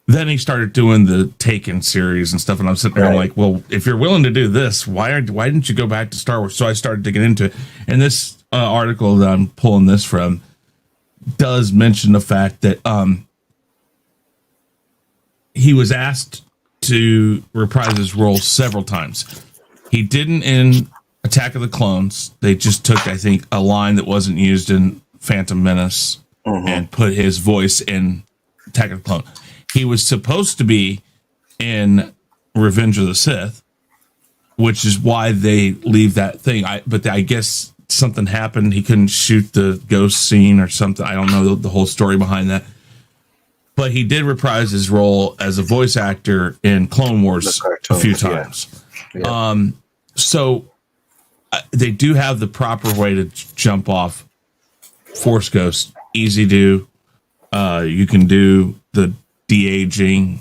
then he started doing the Taken series and stuff. And I'm sitting there, I'm like, well, if you're willing to do this, why didn't you go back to Star Wars? So I started digging into it, and this article that I'm pulling this from does mention the fact that he was asked to reprise his role several times. He didn't in Attack of the Clones. They just took, I think, a line that wasn't used in Phantom Menace and put his voice in Attack of the Clone. He was supposed to be in Revenge of the Sith, which is why they leave that thing. But I guess something happened. He couldn't shoot the ghost scene or something. I don't know the whole story behind that. But he did reprise his role as a voice actor in Clone Wars a few times. Yeah. So they do have the proper way to jump off Force Ghost. Easy do. You can do the de-aging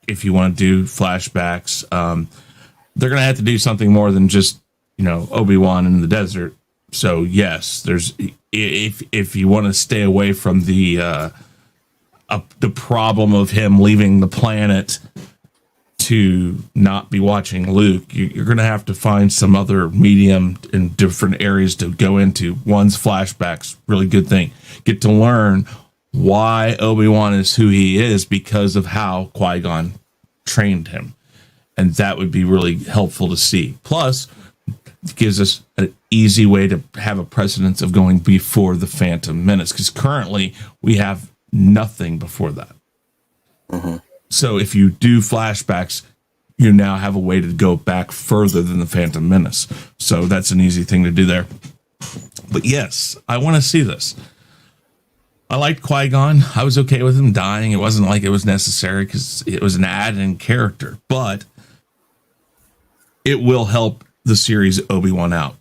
if you want to do flashbacks. They're going to have to do something more than just, Obi-Wan in the desert. So yes, there's if you want to stay away from the problem of him leaving the planet to not be watching Luke, you're going to have to find some other medium in different areas to go into. One's flashbacks, really good thing. Get to learn why Obi-Wan is who he is because of how Qui-Gon trained him. And that would be really helpful to see. Plus, it gives us an easy way to have a precedence of going before the Phantom Menace, because currently we have nothing before that. So if you do flashbacks, you now have a way to go back further than the Phantom Menace. So that's an easy thing to do there. But yes, I want to see this. I liked Qui-Gon. I was okay with him dying. It wasn't like it was necessary because it was an add-in character. But it will help the series Obi-Wan out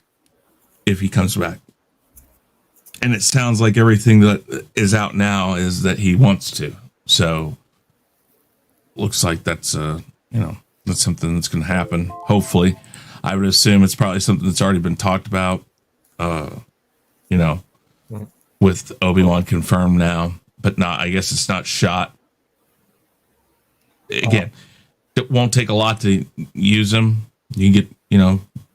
if he comes back. And it sounds like everything that is out now is that he wants to. So looks like that's that's something that's going to happen. Hopefully, I would assume it's probably something that's already been talked about. With Obi-Wan confirmed now, but not. I guess it's not shot. Again, it won't take a lot to use him. You get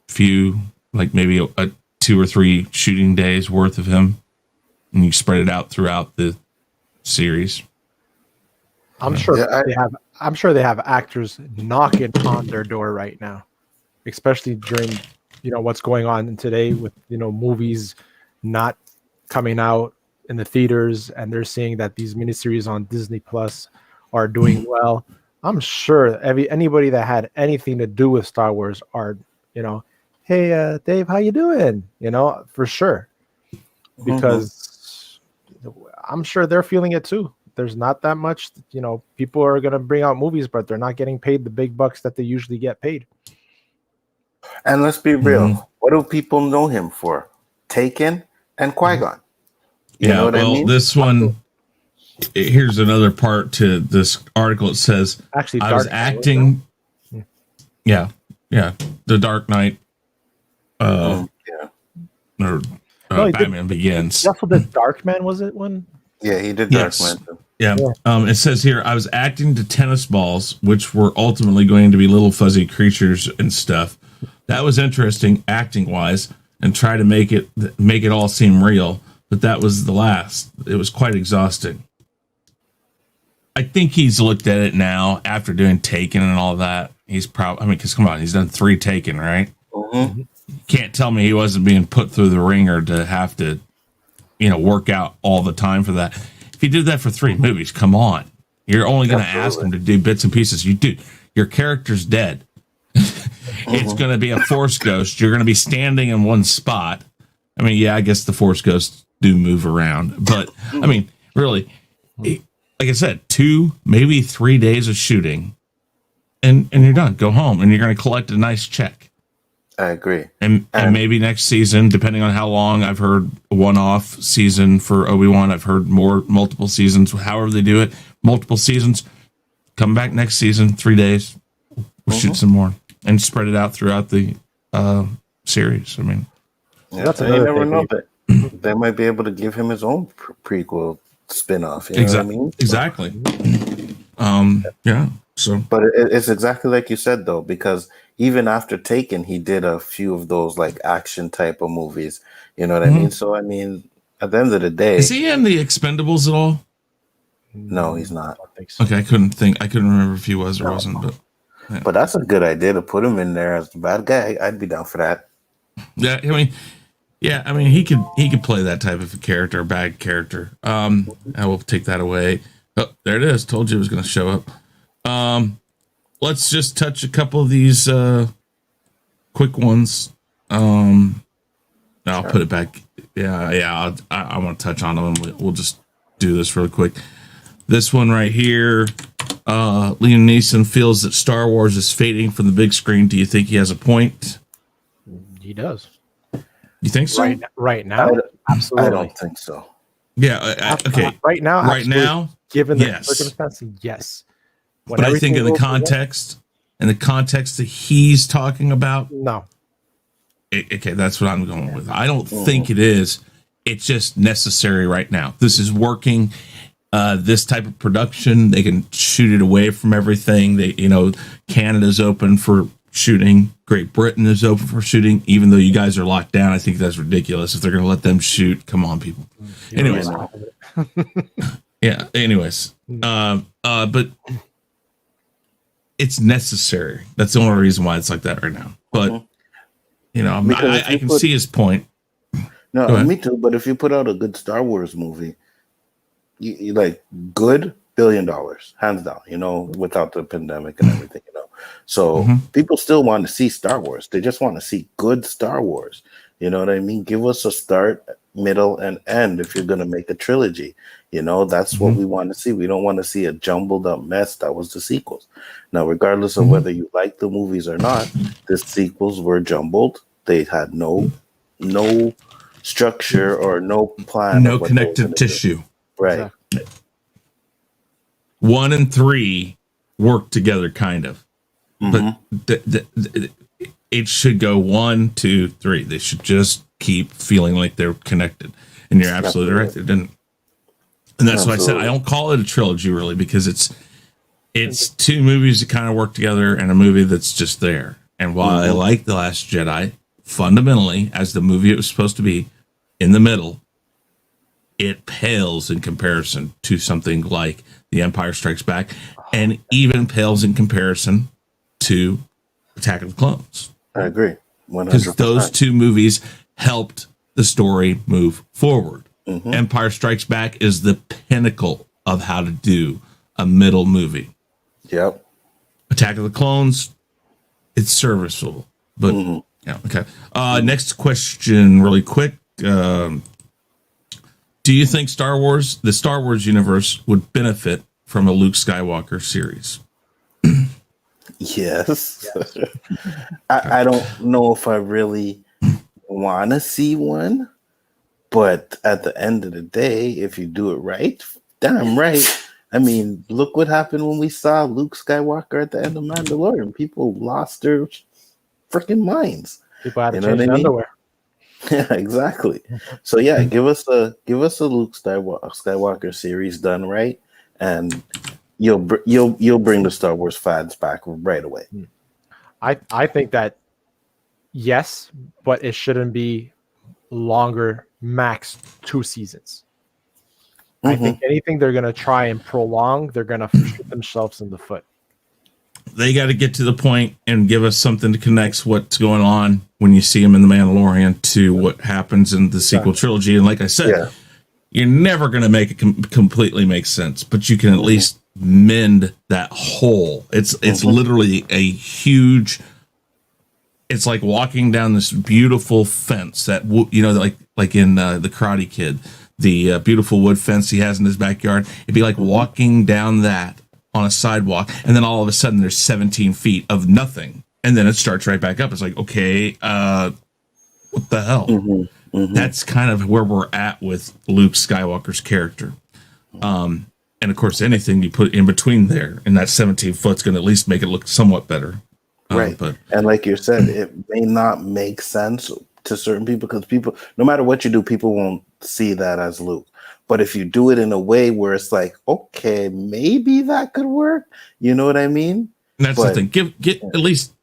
few, like maybe a 2 or 3 shooting days worth of him, and you spread it out throughout the series. I'm sure they have actors knocking on their door right now, especially during what's going on today with movies not coming out in the theaters, and they're seeing that these miniseries on Disney Plus are doing well. I'm sure anybody that had anything to do with Star Wars are, hey, Dave, how you doing? For sure, because I'm sure they're feeling it too. There's not that much, people are going to bring out movies, but they're not getting paid the big bucks that they usually get paid. And let's be real. What do people know him for? Taken and Qui-Gon. You know what I mean? This one, here's another part to this article. It says, actually, I was acting. Yeah. The Dark Knight. Batman Begins. That's what the Dark Man was it one? Yeah, he did Dark Man. Yeah. It says here, I was acting to tennis balls, which were ultimately going to be little fuzzy creatures and stuff. That was interesting acting wise, and try to make it all seem real. But that was the last. It was quite exhausting. I think he's looked at it now after doing Taken and all that. He's probably, because come on, he's done 3 Taken, right? You can't tell me he wasn't being put through the ringer to have to, work out all the time for that. If he did that for 3 movies, come on. You're only going to ask him to do bits and pieces. Your character's dead. It's going to be a Force ghost. You're going to be standing in one spot. I mean, yeah, I guess the Force ghosts do move around, but I mean, really, like I said, 2, maybe 3 days of shooting, and you're done. Go home, and you're going to collect a nice check. I agree. And maybe next season, depending on how long, I've heard a one-off season for Obi-Wan. I've heard multiple seasons. However they do it, multiple seasons. Come back next season, 3 days. We'll shoot some more and spread it out throughout the series. I mean, that's you never know that they might be able to give him his own prequel spin-off. You know what I mean? Exactly. Yeah. So, but it's exactly like you said, though, because even after Taken, he did a few of those like action type of movies. You know what I mean? So, I mean, at the end of the day, is he in the Expendables at all? No, he's not. I think so. Okay, I couldn't remember if he was or wasn't. But but that's a good idea to put him in there as the bad guy. I'd be down for that. Yeah, I mean, he could play that type of a character, a bad character. I will take that away. Oh, there it is. Told you it was going to show up. Let's just touch a couple of these quick ones. I'll put it back. Yeah. I want to touch on them. We'll just do this really quick. This one right here. Liam Neeson feels that Star Wars is fading from the big screen. Do you think he has a point? He does. You think so? Right now? Absolutely. I don't think so. Yeah. Okay. Right now, given the yes. circumstances, yes. But I think in the context that he's talking about, no. Okay, that's what I'm going with. I don't think it is. It's just necessary right now. This is working. This type of production, they can shoot it away from everything. Canada's open for shooting. Great Britain is open for shooting, even though you guys are locked down. I think that's ridiculous. If they're going to let them shoot, come on, people. Anyways, yeah. Anyways, but it's necessary. That's the only reason why it's like that right now. But I can see his point. No, me too. But if you put out a good Star Wars movie, you like good $1 billion, hands down. Without the pandemic and everything. So people still want to see Star Wars. They just want to see good Star Wars. You know what I mean? Give us a start, middle, and end if you're going to make a trilogy. That's what we want to see. We don't want to see a jumbled up mess that was the sequels. Now, regardless of whether you like the movies or not, the sequels were jumbled. They had no structure or no plan. No connective tissue. Right. 1 and 3 work together, kind of. But it should go 1, 2, 3. They should just keep feeling like they're connected. And you're absolutely right. They didn't. And that's why I said I don't call it a trilogy really, because it's two movies that kind of work together and a movie that's just there. And while I like The Last Jedi fundamentally as the movie it was supposed to be in the middle, it pales in comparison to something like The Empire Strikes Back, and even pales in comparison to Attack of the Clones. I agree. 100%. Because those two movies helped the story move forward. Empire Strikes Back is the pinnacle of how to do a middle movie. Yep. Attack of the Clones, it's serviceable. But, yeah, okay. Next question, really quick. Do you think the Star Wars universe would benefit from a Luke Skywalker series? Yes. I don't know if I really want to see one, but at the end of the day, if you do it right, damn right. I mean, look what happened when we saw Luke Skywalker at the end of Mandalorian. People lost their freaking minds. People had to change their underwear. Yeah, exactly. So yeah, give us a Luke Skywalker series done right, and you'll bring the Star Wars fans back right away. I think that yes, but it shouldn't be longer, max 2 seasons. I think anything they're going to try and prolong, they're going to shoot themselves in the foot. They got to get to the point and give us something to connect what's going on when you see him in The Mandalorian to what happens in the sequel trilogy. And like I said, you're never going to make it completely make sense, but you can at least mend that hole. It's literally a huge. It's like walking down this beautiful fence that like in the Karate Kid, the beautiful wood fence he has in his backyard. It'd be like walking down that on a sidewalk, and then all of a sudden there's 17 feet of nothing, and then it starts right back up. It's like, okay, what the hell? That's kind of where we're at with Luke Skywalker's character. And of course, anything you put in between there and that 17 foot's going to at least make it look somewhat better. Right. And like you said, it may not make sense to certain people because people, no matter what you do, people won't see that as Luke. But if you do it in a way where it's like, okay, maybe that could work. You know what I mean? And that's the thing. Get at least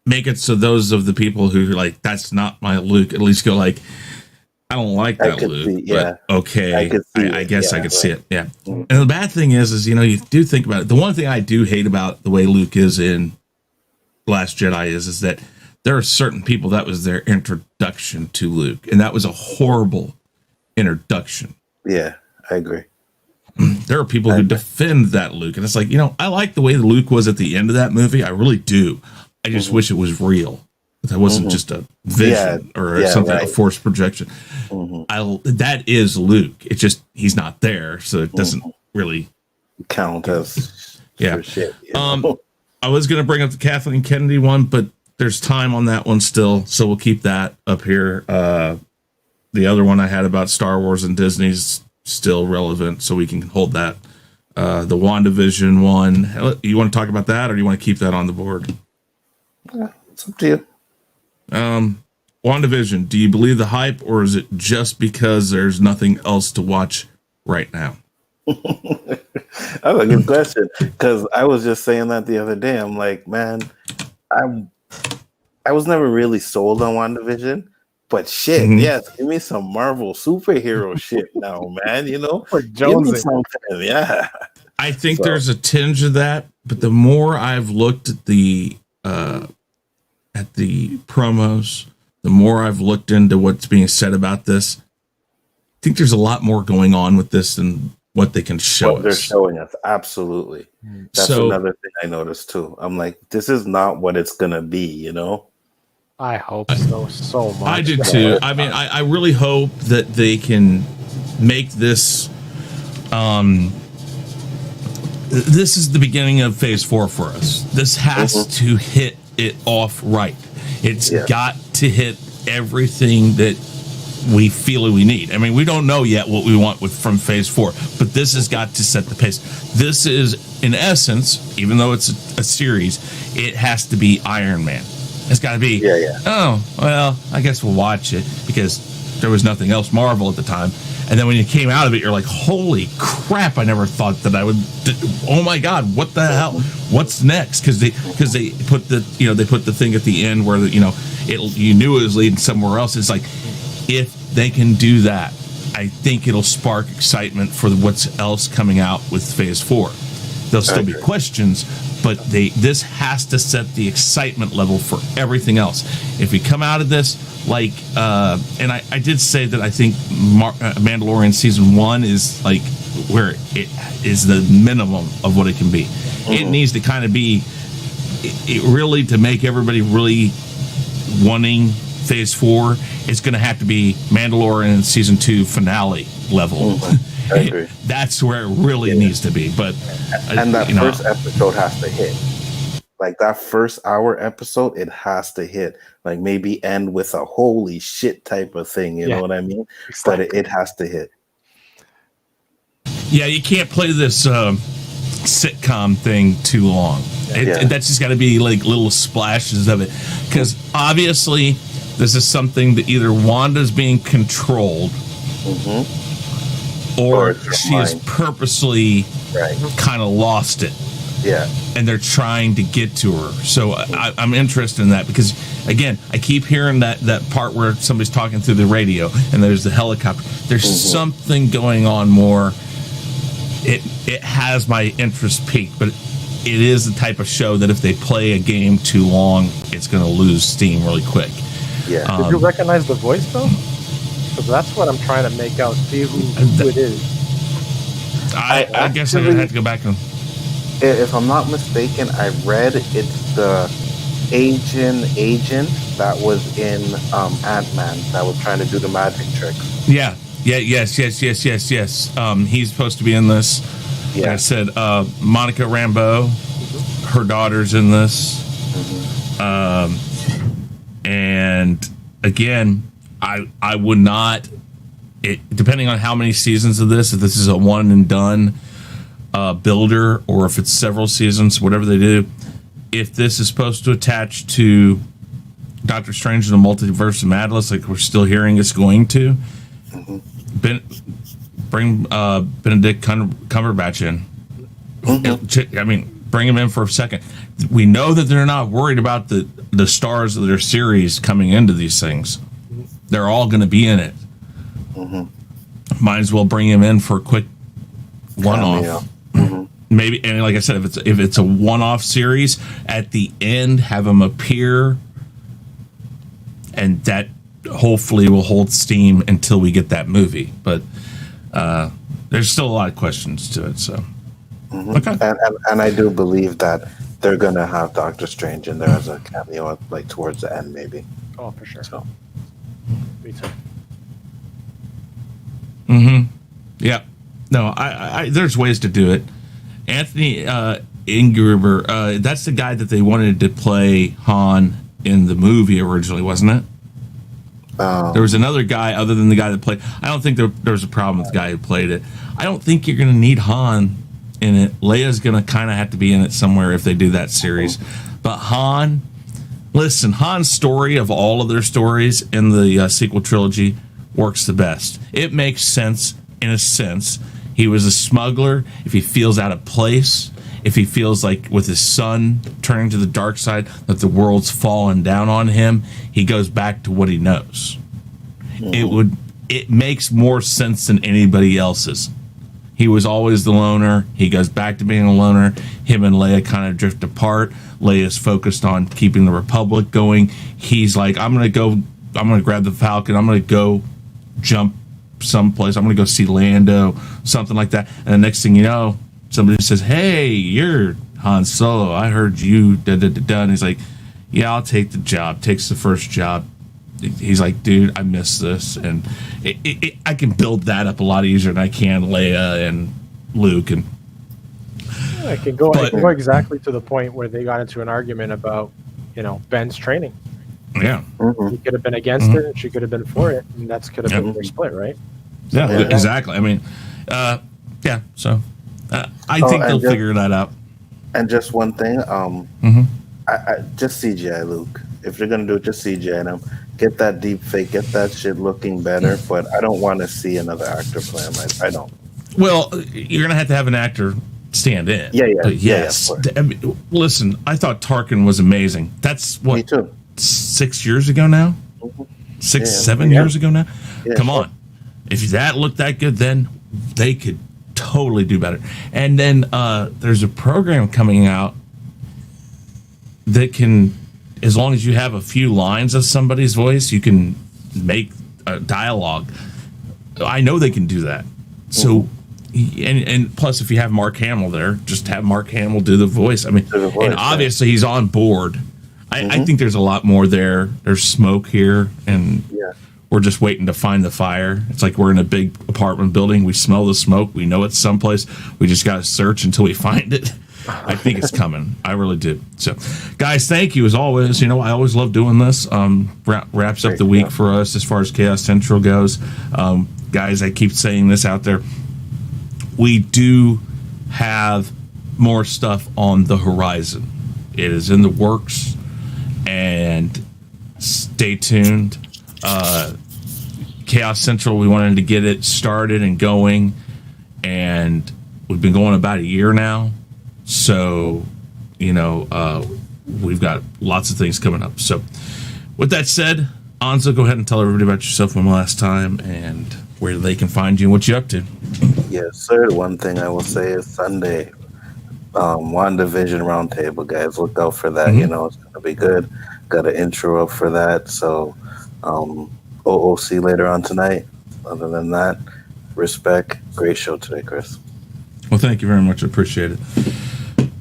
make it so those of the people who are like, that's not my Luke, at least go like, I don't like that Luke. But okay, I guess I could see it. Yeah. And the bad thing is you do think about it. The one thing I do hate about the way Luke is in Last Jedi is that there are certain people that was their introduction to Luke, and that was a horrible introduction. Yeah, I agree. There are people who defend that Luke, and it's like, I like the way Luke was at the end of that movie. I really do. I just wish it was real. That wasn't just a vision or something, a forced projection. That is Luke. It's just he's not there, so it doesn't really count as shit. I was going to bring up the Kathleen Kennedy one, but there's time on that one still, so we'll keep that up here. The other one I had about Star Wars and Disney's still relevant, so we can hold that. The WandaVision one, you want to talk about that, or do you want to keep that on the board? It's up to you. WandaVision, do you believe the hype, or is it just because there's nothing else to watch right now? That's a good question, because I was just saying that the other day. I'm like, man, I was never really sold on WandaVision, but shit, yes, give me some Marvel superhero shit now, man. Give me something, yeah. I think there's a tinge of that, but the more I've looked at the promos, the more I've looked into what's being said about this, I think there's a lot more going on with this than what they can show us. They're showing us, absolutely. That's another thing I noticed too. I'm like, this is not what it's gonna be, I hope so much. I do too. I mean, I really hope that they can make this. This is the beginning of Phase 4 for us. This has to hit it off right. It's got to hit everything that we feel we need. I mean, we don't know yet what we want from Phase 4, but this has got to set the pace. This is, in essence, even though it's a series, it has to be Iron Man. It's got to be, oh, well, I guess we'll watch it, because there was nothing else Marvel at the time. And then when you came out of it, you're like, holy crap, I never thought that I would, oh my God, what the hell? What's next? Because they put the thing at the end where, you knew it was leading somewhere else. It's like, if they can do that, I think it'll spark excitement for what's else coming out with Phase 4. There'll still be questions, but this has to set the excitement level for everything else. If we come out of this and I did say that I think Mandalorian Season 1 is like where it is the minimum of what it can be. It needs to kind of be really to make everybody really wanting Phase 4. It's going to have to be Mandalorian Season 2 finale level. I agree. That's where it really needs to be. But and that first episode has to hit. Like that first hour episode, it has to hit. Like maybe end with a holy shit type of thing. You know what I mean? Exactly. But it has to hit. Yeah, you can't play this sitcom thing too long. That's just got to be like little splashes of it. Because obviously, this is something that either Wanda's being controlled, or she has purposely kind of lost it. Yeah. And they're trying to get to her. So I'm interested in that because, again, I keep hearing that part where somebody's talking through the radio and there's the helicopter. There's something going on more. It has my interest peaked, but it is the type of show that if they play a game too long, it's going to lose steam really quick. Yeah. Did you recognize the voice, though? Because that's what I'm trying to make out. See who it is. I guess I have to go back and... If I'm not mistaken, I read it's the agent that was in Ant-Man that was trying to do the magic tricks. Yes. He's supposed to be in this. Yeah. Like I said, Monica Rambeau, her daughter's in this. And again, I would not, depending on how many seasons of this, if this is a one and done builder or if it's several seasons, whatever they do, if this is supposed to attach to Doctor Strange and the Multiverse of Madness, like we're still hearing it's going to, bring Benedict Cumberbatch in. I mean, bring him in for a second. We know that they're not worried about the stars of their series coming into these things. They're all going to be in it. Might as well bring him in for a quick one-off. Maybe, and like I said, if it's a one-off series, at the end have him appear and that hopefully will hold steam until we get that movie. But there's still a lot of questions to it. So, okay. And I do believe that they're gonna have Doctor Strange in there as a cameo, like towards the end, maybe. Oh, for sure. So. Me too. Yeah. No, I there's ways to do it. Anthony Ingruber, that's the guy that they wanted to play Han in the movie originally, wasn't it? There was another guy other than the guy that played. I don't think there was a problem with the guy who played it. I don't think you're going to need Han in it. Leia's going to kind of have to be in it somewhere if they do that series. But Han, listen, Han's story of all of their stories in the sequel trilogy works the best. It makes sense in a sense. He was a smuggler. If he feels out of place, if he feels like with his son turning to the dark side that the world's fallen down on him, he goes back to what he knows. It makes more sense than anybody else's. He was always the loner. He goes back to being a loner. Him and Leia kind of drift apart. Leia's focused on keeping the Republic going. He's like, I'm gonna grab the Falcon, I'm gonna go jump someplace, I'm gonna go see Lando, something like that. And the next thing you know, somebody says, hey, you're Han Solo, I heard you, and he's like, yeah, I'll take the job. Takes the first job. He's like, dude, I miss this. And I can build that up a lot easier than I can Leia and Luke. And I can go exactly to the point where they got into an argument about, Ben's training. Yeah. He could have been against it, and she could have been for it, and that's could have been their split, right? So, yeah, exactly. I mean, yeah. So I think they'll figure that out. And just one thing, I just CGI Luke. If you're gonna do it, just CGI him. Get that deep fake. Get that shit looking better. But I don't want to see another actor play him. I don't. Well, you're gonna have to have an actor stand in. Yeah. But yes. I mean, listen, I thought Tarkin was amazing. That's what. Me too. 6 years ago now. 7 years ago now. Yeah, Come on. If that looked that good, then they could totally do better. And then there's a program coming out that can, as long as you have a few lines of somebody's voice, you can make a dialogue. I know they can do that. So, and plus, if you have Mark Hamill there, just have Mark Hamill do the voice. I mean, and obviously he's on board. I think there's a lot more there. There's smoke here, and we're just waiting to find the fire. It's like we're in a big apartment building. We smell the smoke. We know it's someplace. We just got to search until we find it. I think it's coming. I really do. So, guys, thank you as always. I always love doing this. Wraps up the week for us as far as Chaos Central goes. Guys, I keep saying this out there. We do have more stuff on the horizon. It is in the works, and stay tuned. Chaos Central, we wanted to get it started and going, and we've been going about a year now. So, we've got lots of things coming up. So, with that said, Nzo, go ahead and tell everybody about yourself one last time and where they can find you and what you're up to. Yes, sir. One thing I will say is Sunday, WandaVision Roundtable, guys. Look out for that. It's going to be good. Got an intro up for that. So, OOC later on tonight. Other than that, respect. Great show today, Chris. Well, thank you very much. I appreciate it.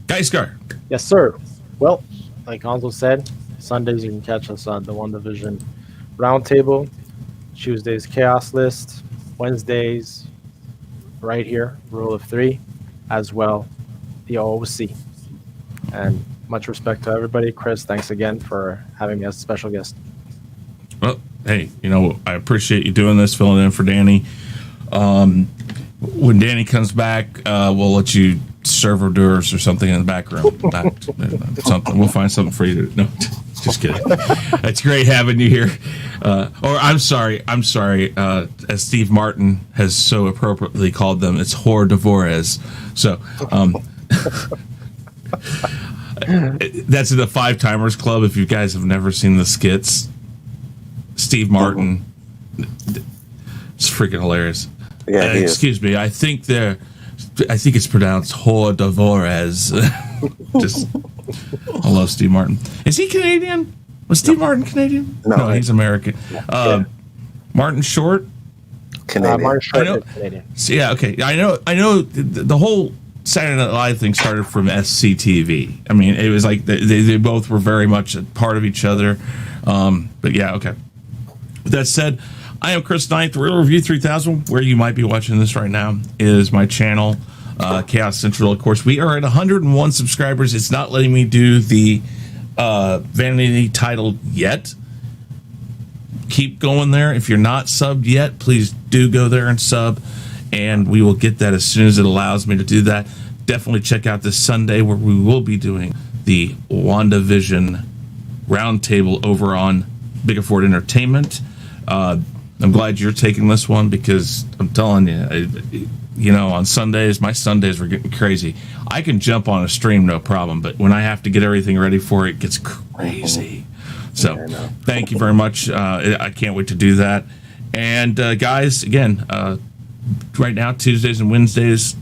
Gaiskar. Yes, sir. Well, like Nzo said, Sundays you can catch us on the WandaVision Roundtable. Tuesdays, Chaos List. Wednesdays, right here, Rule of Three, as well, the OOC. And much respect to everybody. Chris, thanks again for having me as a special guest. Well, hey, I appreciate you doing this, filling in for Danny. When Danny comes back, we'll let you serve hors d'oeuvres or something in the background. Something. We'll find something for you to. No, just kidding. It's great having you here. Or I'm sorry. As Steve Martin has so appropriately called them, it's hors d'oeuvres. So, that's in the Five Timers Club. If you guys have never seen the skits, Steve Martin, it's freaking hilarious. Yeah, excuse me. I think it's pronounced hors d'oeuvres. Just, I love Steve Martin. Is he Canadian? Was Steve Martin Canadian? No, he's American. Yeah. Martin Short. Canadian. Martin Short I know- is Canadian. So, yeah, okay. I know the whole Saturday Night Live thing started from SCTV. I mean, it was like they both were very much a part of each other. But yeah, okay. With that said, I am Chris Knight. The Real Review 3000, where you might be watching this right now, is my channel, Chaos Central. Of course, we are at 101 subscribers. It's not letting me do the Vanity title yet. Keep going there. If you're not subbed yet, please do go there and sub, and we will get that as soon as it allows me to do that. Definitely check out this Sunday where we will be doing the WandaVision roundtable over on Biggaford Entertainment. I'm glad you're taking this one because I'm telling you, on Sundays, my Sundays were getting crazy. I can jump on a stream, no problem, but when I have to get everything ready for it, it gets crazy. So thank you very much. I can't wait to do that. And guys, again, right now, Tuesdays and Wednesdays,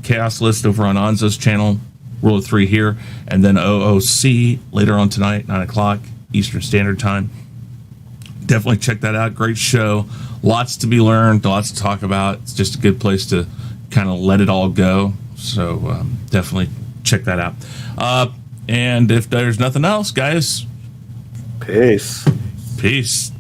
Chaos List over on Nzo's channel, Rule of 3 here, and then OOC later on tonight, 9 o'clock Eastern Standard Time. Definitely check that out. Great show. Lots to be learned, lots to talk about. It's just a good place to kind of let it all go. So definitely check that out. And if there's nothing else, guys, Peace. Peace.